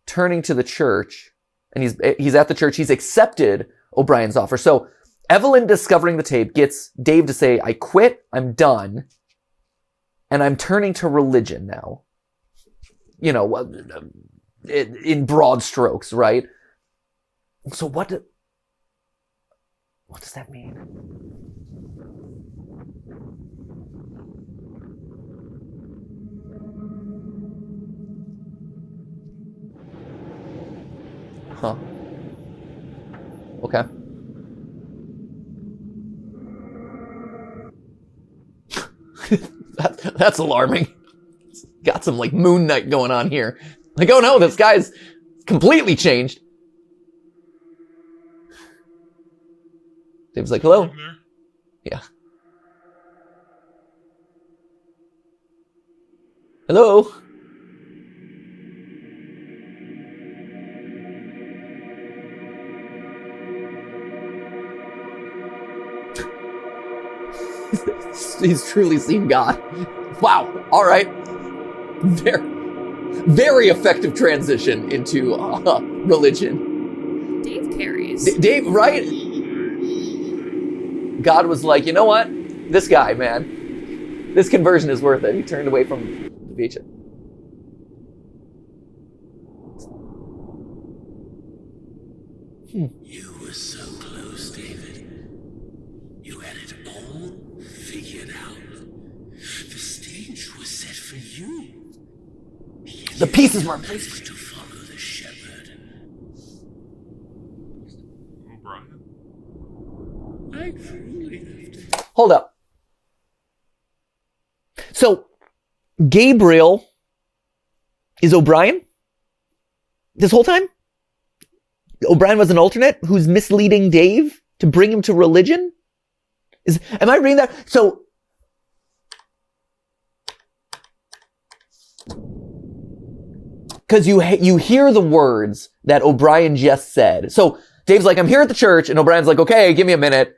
turning to the church, and he's at the church. He's accepted O'Brien's offer. So Evelyn discovering the tape gets Dave to say, I quit, I'm done, and I'm turning to religion now. You know, in broad strokes, right? So what does that mean? Huh. Okay. That's alarming. Got some like Moon Knight going on here. Like, oh no, this guy's completely changed. Dave's like, hello? Yeah. Hello? He's truly seen God. Wow. All right. Very effective transition into religion. Dave carries. Dave, right? God was like, you know what? This guy, man. This conversion is worth it. He turned away from the beach. You were so close, David. You had it all figured out. The stage was set for you. The pieces were placed to follow the shepherd. O'Brien? I truly have to. Hold up. So, Gabriel is O'Brien? This whole time? O'Brien was an alternate who's misleading Dave to bring him to religion? Am I reading that? So, because you hear the words that O'Brien just said. So, Dave's like, I'm here at the church, and O'Brien's like, okay, give me a minute.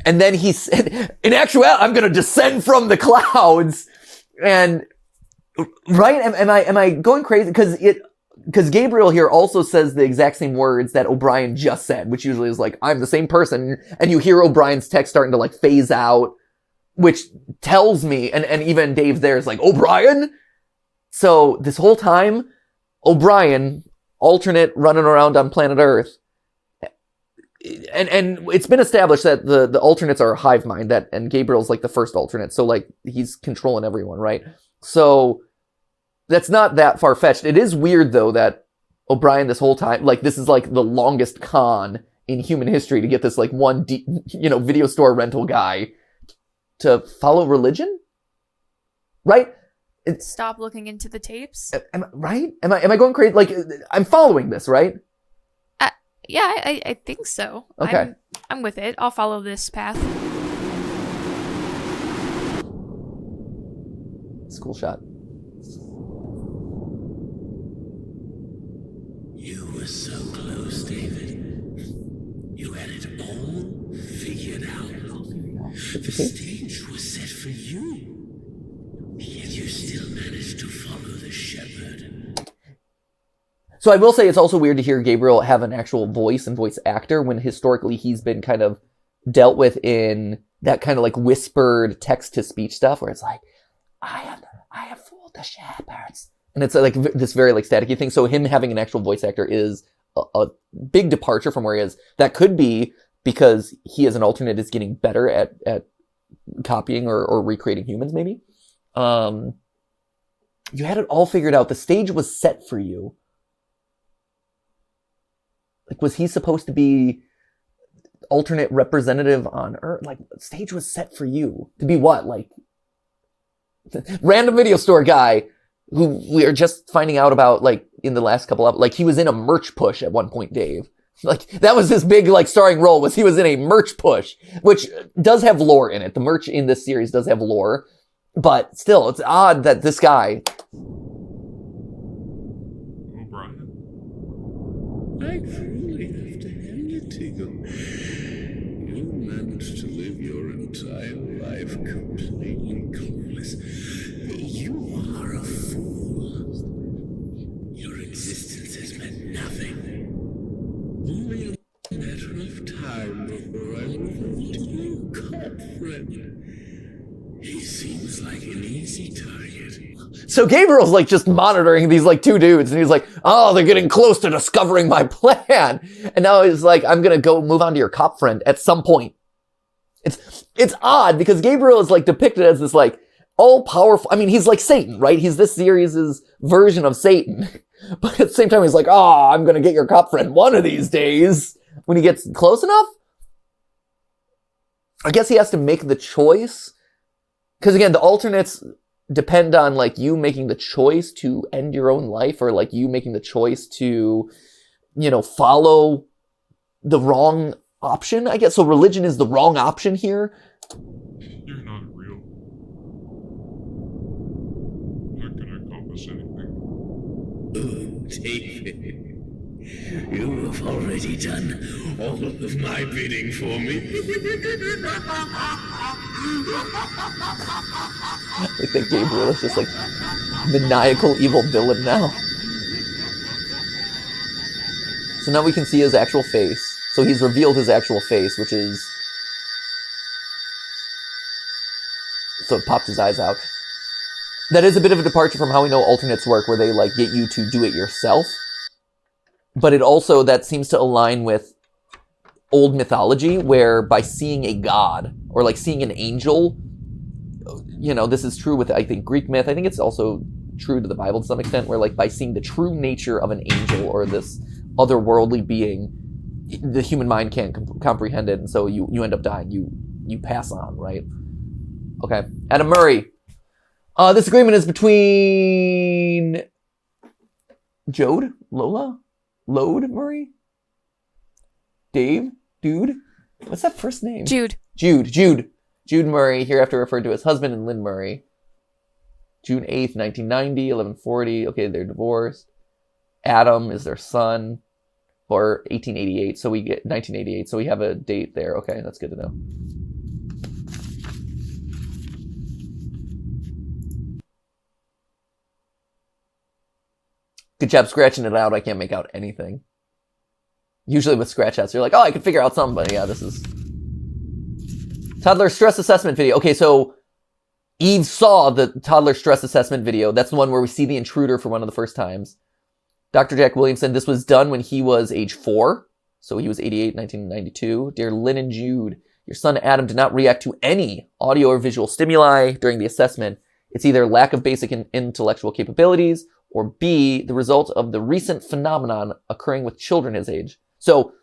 And then he said, in actuality, I'm going to descend from the clouds. And, right? Am I going crazy? Because Gabriel here also says the exact same words that O'Brien just said, which usually is like, I'm the same person. And you hear O'Brien's text starting to like phase out, which tells me, and even Dave there is like, O'Brien? So this whole time, O'Brien, alternate running around on planet Earth. And it's been established that the alternates are a hive mind, and Gabriel's like the first alternate. So like he's controlling everyone, right? So that's not that far-fetched. It is weird, though, that O'Brien this whole time, like, this is, like, the longest con in human history to get this, like, one, video store rental guy to follow religion? Right? Stop looking into the tapes. Right? Am I going crazy? Like, I'm following this, right? Yeah, I think so. Okay. I'm with it. I'll follow this path. It's a cool shot. You were so close, David. You had it all figured out. The stage was set for you. Yet you still managed to follow the shepherd. So I will say it's also weird to hear Gabriel have an actual voice and voice actor when historically he's been kind of dealt with in that kind of like whispered text-to-speech stuff where it's like, I have fooled the shepherds. And it's like this very like staticky thing. So him having an actual voice actor is a big departure from where he is. That could be because he as an alternate is getting better at copying or recreating humans, maybe. You had it all figured out. The stage was set for you. Like, was he supposed to be alternate representative on Earth? Like, the stage was set for you. To be what? Like, random video store guy who we are just finding out about, like, in the last couple of, like, he was in a merch push at one point, Dave. Like, that was his big, like, starring role, was he was in a merch push, which does have lore in it. The merch in this series does have lore, but still, it's odd that this guy... O'Brien? I truly have to hand it to you. You managed to live your entire life completely clueless. You are a fool. Your existence has meant nothing. Only a matter of time before I reveal to you, God friend. A He seems like an easy target. So Gabriel's like just monitoring these like two dudes, and he's like, oh, they're getting close to discovering my plan. And now he's like, I'm gonna go move on to your cop friend at some point. It's odd because Gabriel is like depicted as this like all powerful. I mean, he's like Satan, right? He's this series' version of Satan. But at the same time, he's like, oh, I'm gonna get your cop friend one of these days when he gets close enough. I guess he has to make the choice. Because again, the alternates depend on like you making the choice to end your own life, or like you making the choice to, follow the wrong option, I guess. So religion is the wrong option here. You're not real. Not gonna accomplish anything. Oh, David. You have already done all of my bidding for me. I think Gabriel is just like maniacal evil villain now. So now we can see his actual face. So he's revealed his actual face, which is... So it popped his eyes out. That is a bit of a departure from how we know alternates work, where they like get you to do it yourself. But it also, that seems to align with old mythology, where by seeing a god, or like seeing an angel, this is true with, I think, Greek myth. I think it's also true to the Bible to some extent, where like by seeing the true nature of an angel or this otherworldly being, the human mind can't comprehend it, and so you end up dying. You pass on, right? Okay. Adam Murray. This agreement is between Jode, Lola, Lode Murray, Dave, Dude. What's that first name? Jude Murray, hereafter referred to as husband, and Lynn Murray. June 8th, 1990, 1140. Okay, they're divorced. Adam is their son. Or 1888, so we get 1988, so we have a date there. Okay, that's good to know. Good job scratching it out. I can't make out anything. Usually with scratch outs, you're like, oh, I can figure out something, but yeah, this is... Toddler stress assessment video. Okay, so Eve saw the toddler stress assessment video. That's the one where we see the intruder for one of the first times. Dr. Jack Williamson, this was done when he was age 4. So he was 88, 1992. Dear Lynn and Jude, your son Adam did not react to any audio or visual stimuli during the assessment. It's either lack of basic intellectual capabilities, or B, the result of the recent phenomenon occurring with children his age. So,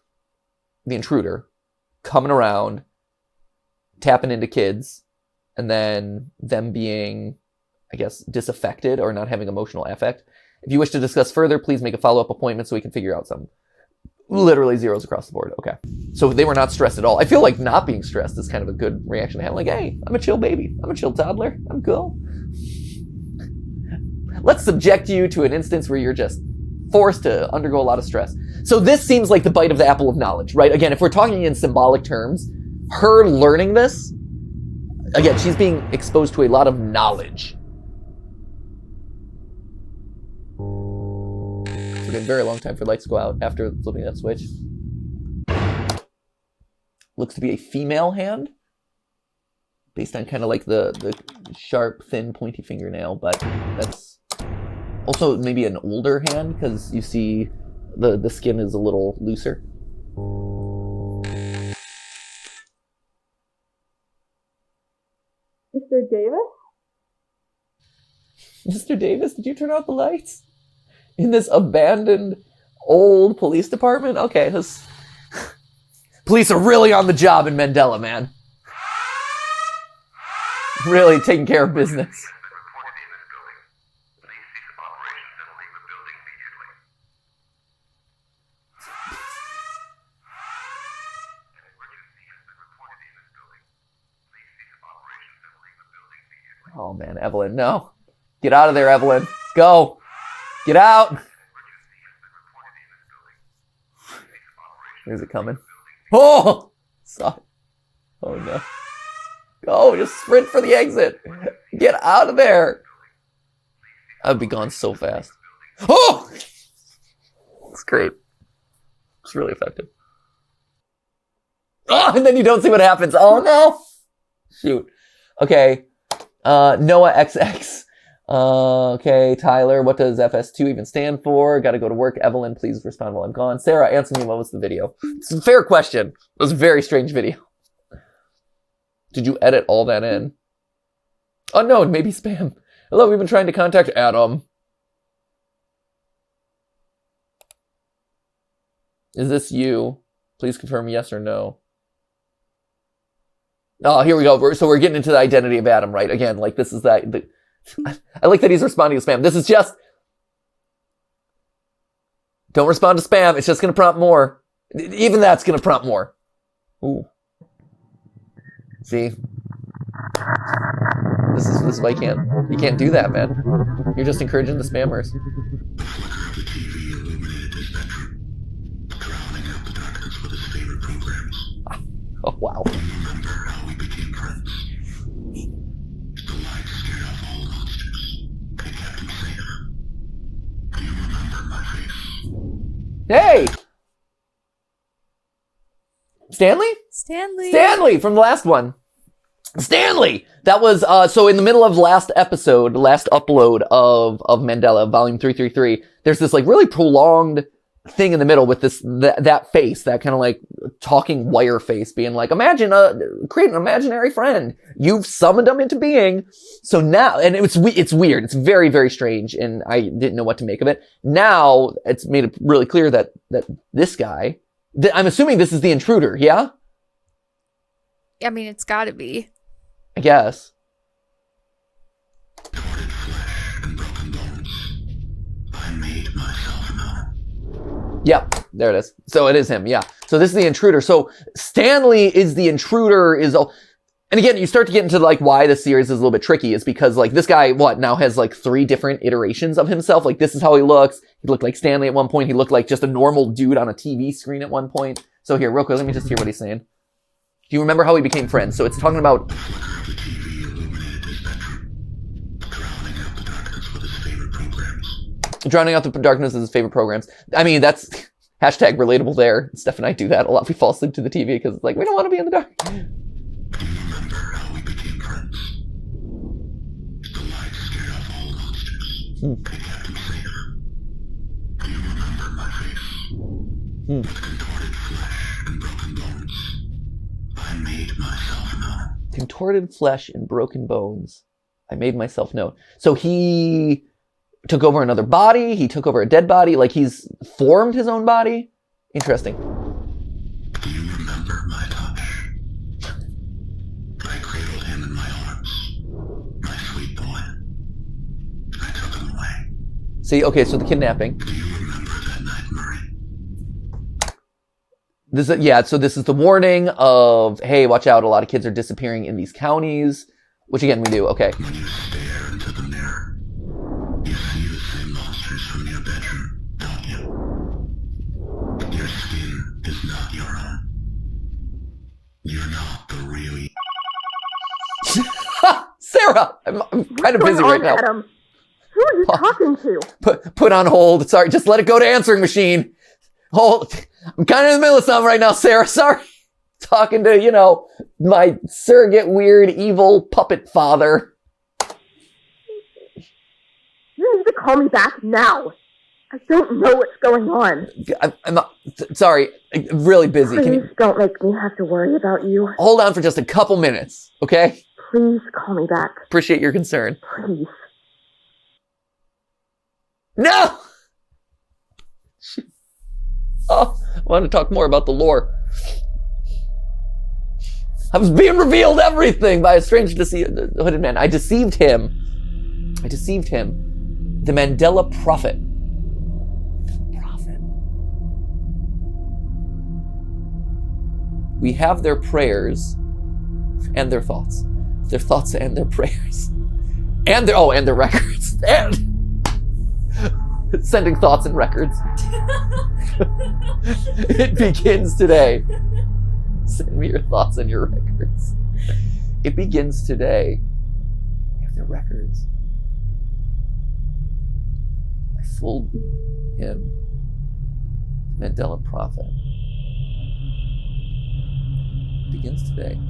the intruder coming around, tapping into kids, and then them being, I guess, disaffected or not having emotional affect. If you wish to discuss further, please make a follow-up appointment so we can figure out something. Literally zeros across the board. Okay. So they were not stressed at all. I feel like not being stressed is kind of a good reaction to have. Like, hey, I'm a chill baby. I'm a chill toddler. I'm cool. Let's subject you to an instance where you're just forced to undergo a lot of stress. So this seems like the bite of the apple of knowledge, right? Again, if we're talking in symbolic terms, her learning this, again, she's being exposed to a lot of knowledge. It's been a very long time for lights to go out after flipping that switch. Looks to be a female hand, based on kind of like the sharp, thin, pointy fingernail, but that's also maybe an older hand because you see the skin is a little looser. Mr. Davis? Mr. Davis, did you turn out the lights? In this abandoned old police department? Okay, this... Police are really on the job in Mandela, man. Really taking care of business. Oh man, Evelyn, no. Get out of there, Evelyn. Go. Get out! Where's it coming? Oh! Sorry. Oh no. Go, just sprint for the exit. Get out of there. I'd be gone so fast. Oh! It's great. It's really effective. Oh, and then you don't see what happens. Oh no! Shoot. Okay. Noah XX. Okay, Tyler, what does FS2 even stand for? Gotta go to work. Evelyn, please respond while I'm gone. Sarah, answer me, what was the video? It's a fair question. It was a very strange video. Did you edit all that in? Oh no, maybe spam. Hello, we've been trying to contact Adam. Is this you? Please confirm yes or no. Oh, here we go. So we're getting into the identity of Adam, right? Again, like this is that. I like that he's responding to spam. This is just... Don't respond to spam. It's just going to prompt more. Even that's going to prompt more. Ooh. See? This is why you can't do that, man. You're just encouraging the spammers. Oh, wow. Hey! Stanley? Stanley from the last one. Stanley! That was, so in the middle of last upload of Mandela, volume 333, there's this like really prolonged thing in the middle with that face, that kind of like talking wire face being like, create an imaginary friend. You've summoned them into being. So now, and it's weird. It's very, very strange. And I didn't know what to make of it. Now it's made it really clear that this guy, I'm assuming this is the intruder. Yeah. I mean, it's gotta be. I guess. Yep, there it is. So it is him, yeah. So this is the intruder. So Stanley is the intruder, and again, you start to get into like why the series is a little bit tricky is because like this guy, now has like 3 different iterations of himself. Like this is how he looks. He looked like Stanley at one point. He looked like just a normal dude on a TV screen at one point. So here, real quick, let me just hear what he's saying. Do you remember how we became friends? So it's talking about... Drowning out the darkness is his favorite programs. I mean, that's hashtag relatable there. Steph and I do that a lot. We fall asleep to the TV because it's like, we don't want to be in the dark. Contorted flesh and broken bones. I made myself known. So he took over another body. He took over a dead body. Like he's formed his own body. Interesting. Do you remember my touch? I cradled him in my arms. My sweet boy. I took him away. See, okay, so the kidnapping. Do you remember that night, Murray? So this is the warning of, hey, watch out, a lot of kids are disappearing in these counties. Which again, we do, okay. When you stare into the mirror, you see the same monsters from your bedroom, don't you? Your skin is not your own. You're not the real... Sarah! I'm kind of busy right now. Adam? Who are you talking to? Put on hold. Sorry, just let it go to answering machine. Hold. I'm kind of in the middle of something right now, Sarah. Sorry. Talking to, my surrogate, weird, evil puppet father. You need to call me back now. I don't know what's going on. I'm not, sorry, I'm really busy. Please don't make me have to worry about you. Hold on for just a couple minutes, okay? Please call me back. Appreciate your concern. Please. No! Oh, I want to talk more about the lore. I was being revealed everything by a strange hooded man. I deceived him. The Mandela Prophet. We have their prayers and their thoughts. Their thoughts and their prayers. And their records. And sending thoughts and records. It begins today. Send me your thoughts and your records. It begins today. We have their records. I fooled him. Mandela Prophet. It begins today.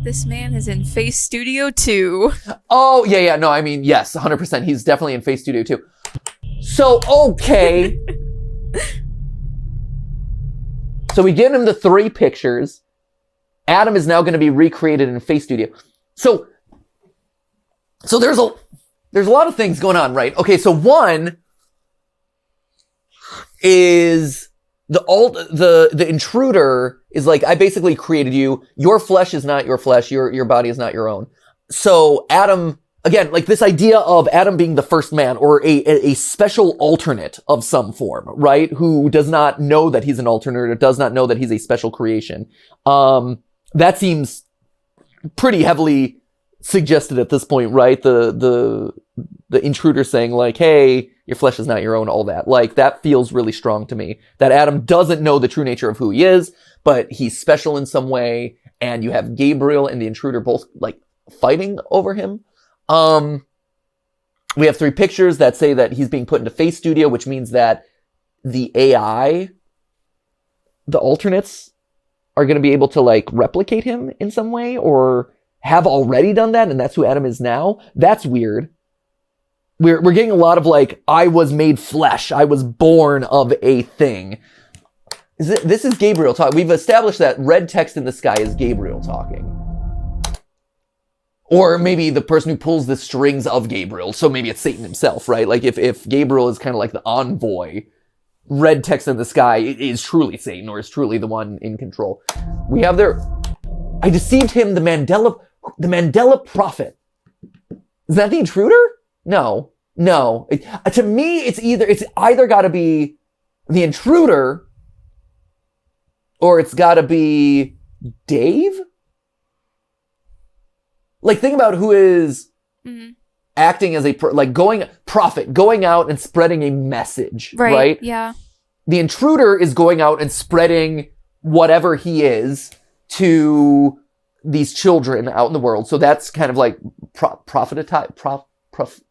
This man is in Face Studio 2. Oh, yeah. No, I mean, yes, 100%. He's definitely in Face Studio 2. So, okay. So we give him the 3 pictures. Adam is now going to be recreated in Face Studio. So there's a lot of things going on, right? Okay, so one is the intruder is like, I basically created you. Your flesh is not your flesh. Your body is not your own. So Adam, again, like this idea of Adam being the first man or a special alternate of some form, right? Who does not know that he's an alternate or does not know that he's a special creation. That seems pretty heavily suggested at this point, right? The intruder saying like, hey, your flesh is not your own, all that. Like, that feels really strong to me. That Adam doesn't know the true nature of who he is, but he's special in some way, and you have Gabriel and the intruder both, like, fighting over him. We have 3 pictures that say that he's being put into Face Studio, which means that the AI, the alternates, are going to be able to, like, replicate him in some way, or have already done that, and that's who Adam is now. That's weird. We're getting a lot of like, I was made flesh. I was born of a thing. This is Gabriel talking. We've established that red text in the sky is Gabriel talking. Or maybe the person who pulls the strings of Gabriel. So maybe it's Satan himself, right? Like if Gabriel is kind of like the envoy, red text in the sky is truly Satan, or is truly the one in control. We have I deceived him, the Mandela prophet. Is that the intruder? No. To me, it's either got to be the intruder, or it's got to be Dave. Like, think about who is acting as going out and spreading a message, right? Yeah. The intruder is going out and spreading whatever he is to these children out in the world. So that's kind of like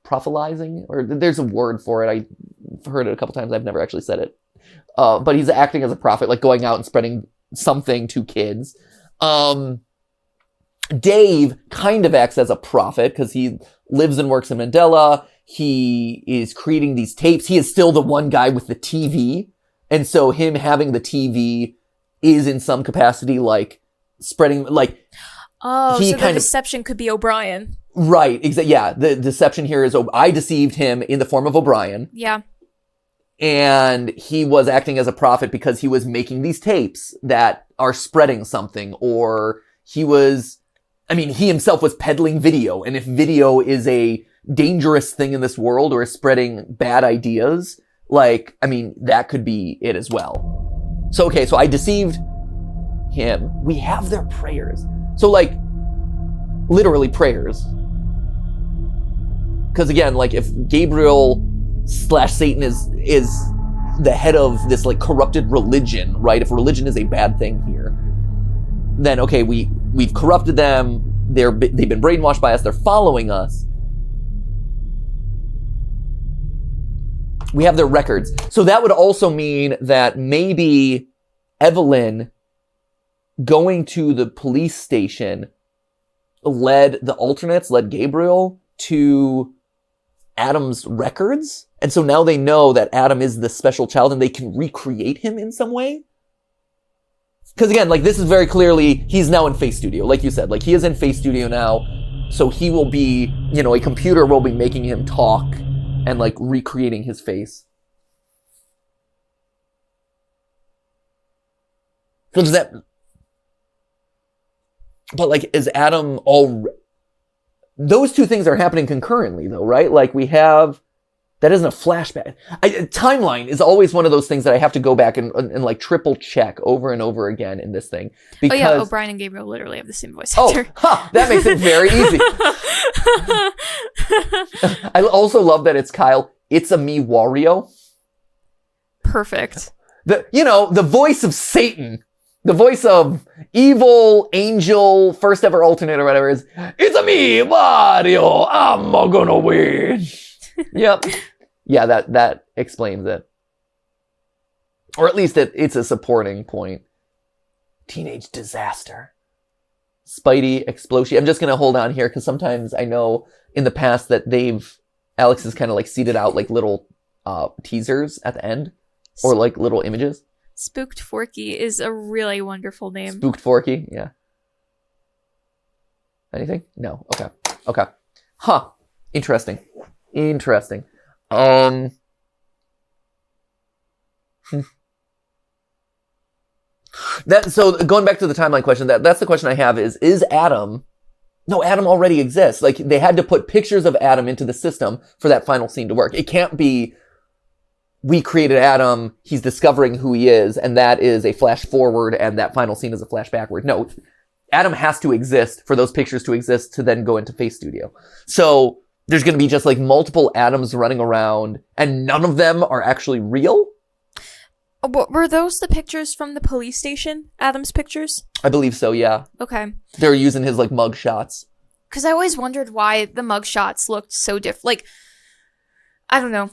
prophylaxing, or there's a word for it. I've heard it a couple times. I've never actually said it. But he's acting as a prophet, like going out and spreading something to kids. Dave kind of acts as a prophet because he lives and works in Mandela. He is creating these tapes. He is still the one guy with the TV. And so him having the TV is in some capacity like spreading, like... Oh, so the deception could be O'Brien. Right, exactly. Yeah, the deception here is I deceived him in the form of O'Brien. Yeah. And he was acting as a prophet because he was making these tapes that are spreading something, or he himself was peddling video. And if video is a dangerous thing in this world or is spreading bad ideas, that could be it as well. So, okay, so I deceived him. We have their prayers. So, literally prayers. Because again, if Gabriel / Satan is the head of this, corrupted religion, right? If religion is a bad thing here, then, okay, we've corrupted them. They've been brainwashed by us. They're following us. We have their records. So that would also mean that maybe Evelyn going to the police station led Gabriel to Adam's records. And so now they know that Adam is the special child and they can recreate him in some way. Because again, this is very clearly, he's now in Face Studio. Like you said, he is in Face Studio now. So he will be, a computer will be making him talk and recreating his face. So does that... But is Adam all... Those two things are happening concurrently though, right? We have... That isn't a flashback. Timeline is always one of those things that I have to go back and triple check over and over again in this thing. Because... Oh yeah, O'Brien and Gabriel literally have the same voice actor. That makes it very easy. I also love that it's Kyle. It's a me, Wario. Perfect. The voice of Satan. The voice of evil angel, first ever alternate or whatever is, it's a me, Mario, I'm gonna win. Yep. Yeah, that explains it. Or at least it's a supporting point. Teenage disaster. Spidey, Explosion. I'm just going to hold on here because sometimes I know in the past that Alex has kind of like seeded out like little teasers at the end or like little images. Spooked Forky is a really wonderful name. Spooked Forky, yeah. Anything? No. Okay. Huh. Interesting. So going back to the timeline question, that's the question I have is Adam... No, Adam already exists. Like, they had to put pictures of Adam into the system for that final scene to work. It can't be, we created Adam, he's discovering who he is, and that is a flash forward, and that final scene is a flash backward. No, Adam has to exist for those pictures to exist to then go into Face Studio. So there's going to be just like multiple Adams running around, and none of them are actually real? Were those the pictures from the police station? Adam's pictures? I believe so, yeah. Okay. They were using his like mug shots. Because I always wondered why the mug shots looked so different. Like, I don't know.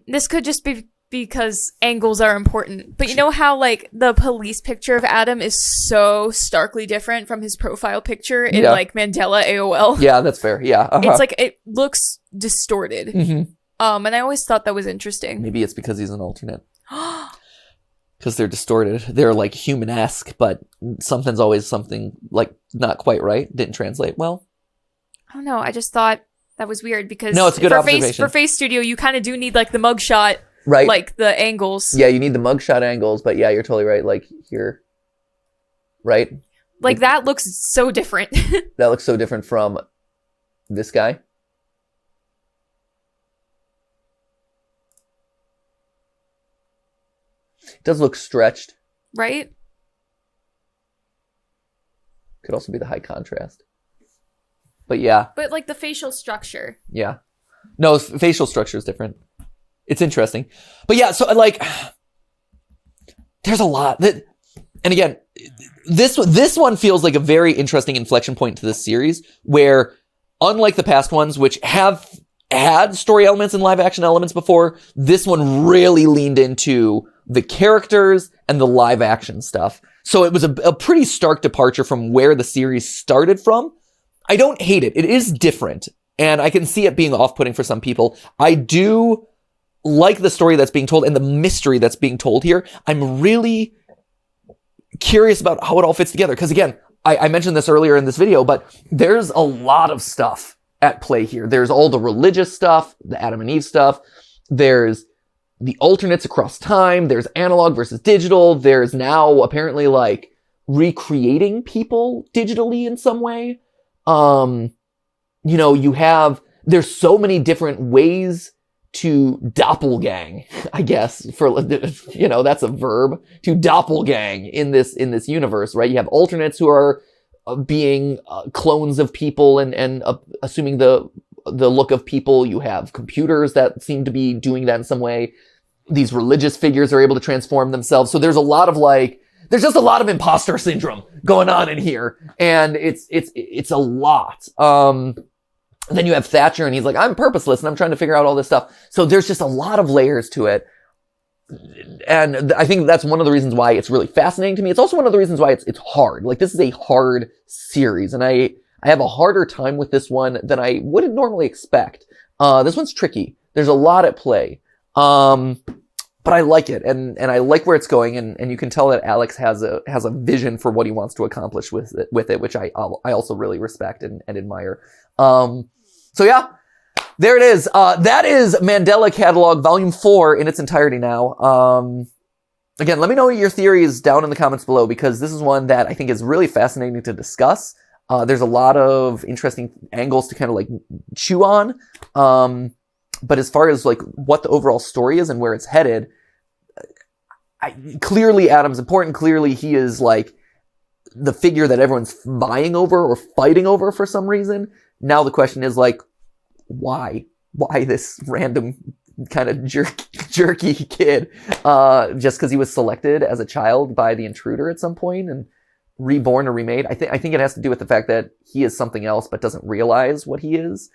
This could just be because angles are important. But you know how like the police picture of Adam is so starkly different from his profile picture in like Mandela AOL? Yeah, that's fair. Yeah. Uh-huh. It's like, it looks distorted. Mm-hmm. And I always thought that was interesting. Maybe it's because he's an alternate. Because they're distorted. They're like human-esque, but something's always something like not quite right. Didn't translate well. I don't know. I just thought that was weird because no, it's a good observation. For Face Studio, you kind of do need like the mugshot, right? Like the angles. Yeah, you need the mugshot angles, but yeah, you're totally right. Like here, right? Like that looks so different. That looks so different from this guy. It does look stretched. Right? Could also be the high contrast. But yeah. But like the facial structure. Yeah. No, facial structure is different. It's interesting. But yeah, so like, there's a lot that, and again, this one feels like a very interesting inflection point to this series where, unlike the past ones, which have had story elements and live action elements before, this one really leaned into the characters and the live action stuff. So it was a pretty stark departure from where the series started from. I don't hate it. It is different. And I can see it being off-putting for some people. I do like the story that's being told and the mystery that's being told here. I'm really curious about how it all fits together. Because again, I mentioned this earlier in this video, but there's a lot of stuff at play here. There's all the religious stuff, the Adam and Eve stuff. There's the alternates across time. There's analog versus digital. There's now apparently like recreating people digitally in some way. You know, there's so many different ways to doppelgang, I guess, you know, that's a verb, to doppelgang in this universe, right? You have alternates who are being clones of people and assuming the look of people. You have computers that seem to be doing that in some way. These religious figures are able to transform themselves. So there's a lot of there's just a lot of imposter syndrome going on in here. And it's a lot. Then you have Thatcher and he's like, I'm purposeless and I'm trying to figure out all this stuff. So there's just a lot of layers to it. And I think that's one of the reasons why it's really fascinating to me. It's also one of the reasons why it's hard. Like, this is a hard series, and I have a harder time with this one than I would normally expect. This one's tricky. There's a lot at play. But I like it, and I like where it's going, and you can tell that Alex has a vision for what he wants to accomplish with it, which I also really respect and admire. So yeah, there it is. That is Mandela Catalogue Volume 4 in its entirety now. Again, let me know your theories down in the comments below, because this is one that I think is really fascinating to discuss. There's a lot of interesting angles to kind of like chew on. But as far as like what the overall story is and where it's headed, clearly Adam's important. Clearly he is like the figure that everyone's vying over or fighting over for some reason. Now the question is like, why this random kind of jerky kid, just because he was selected as a child by the Intruder at some point and reborn or remade? I think it has to do with the fact that he is something else but doesn't realize what he is.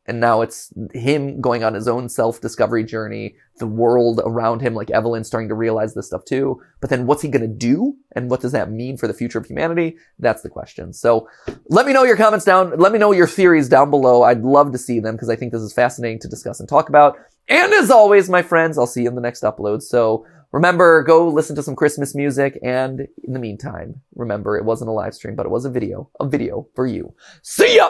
And now it's him going on his own self-discovery journey, the world around him, like Evelyn's starting to realize this stuff too. But then what's he going to do? And what does that mean for the future of humanity? That's the question. So let me know your comments down. Let me know your theories down below. I'd love to see them because I think this is fascinating to discuss and talk about. And as always, my friends, I'll see you in the next upload. So remember, go listen to some Christmas music. And in the meantime, remember, it wasn't a live stream, but it was a video for you. See ya!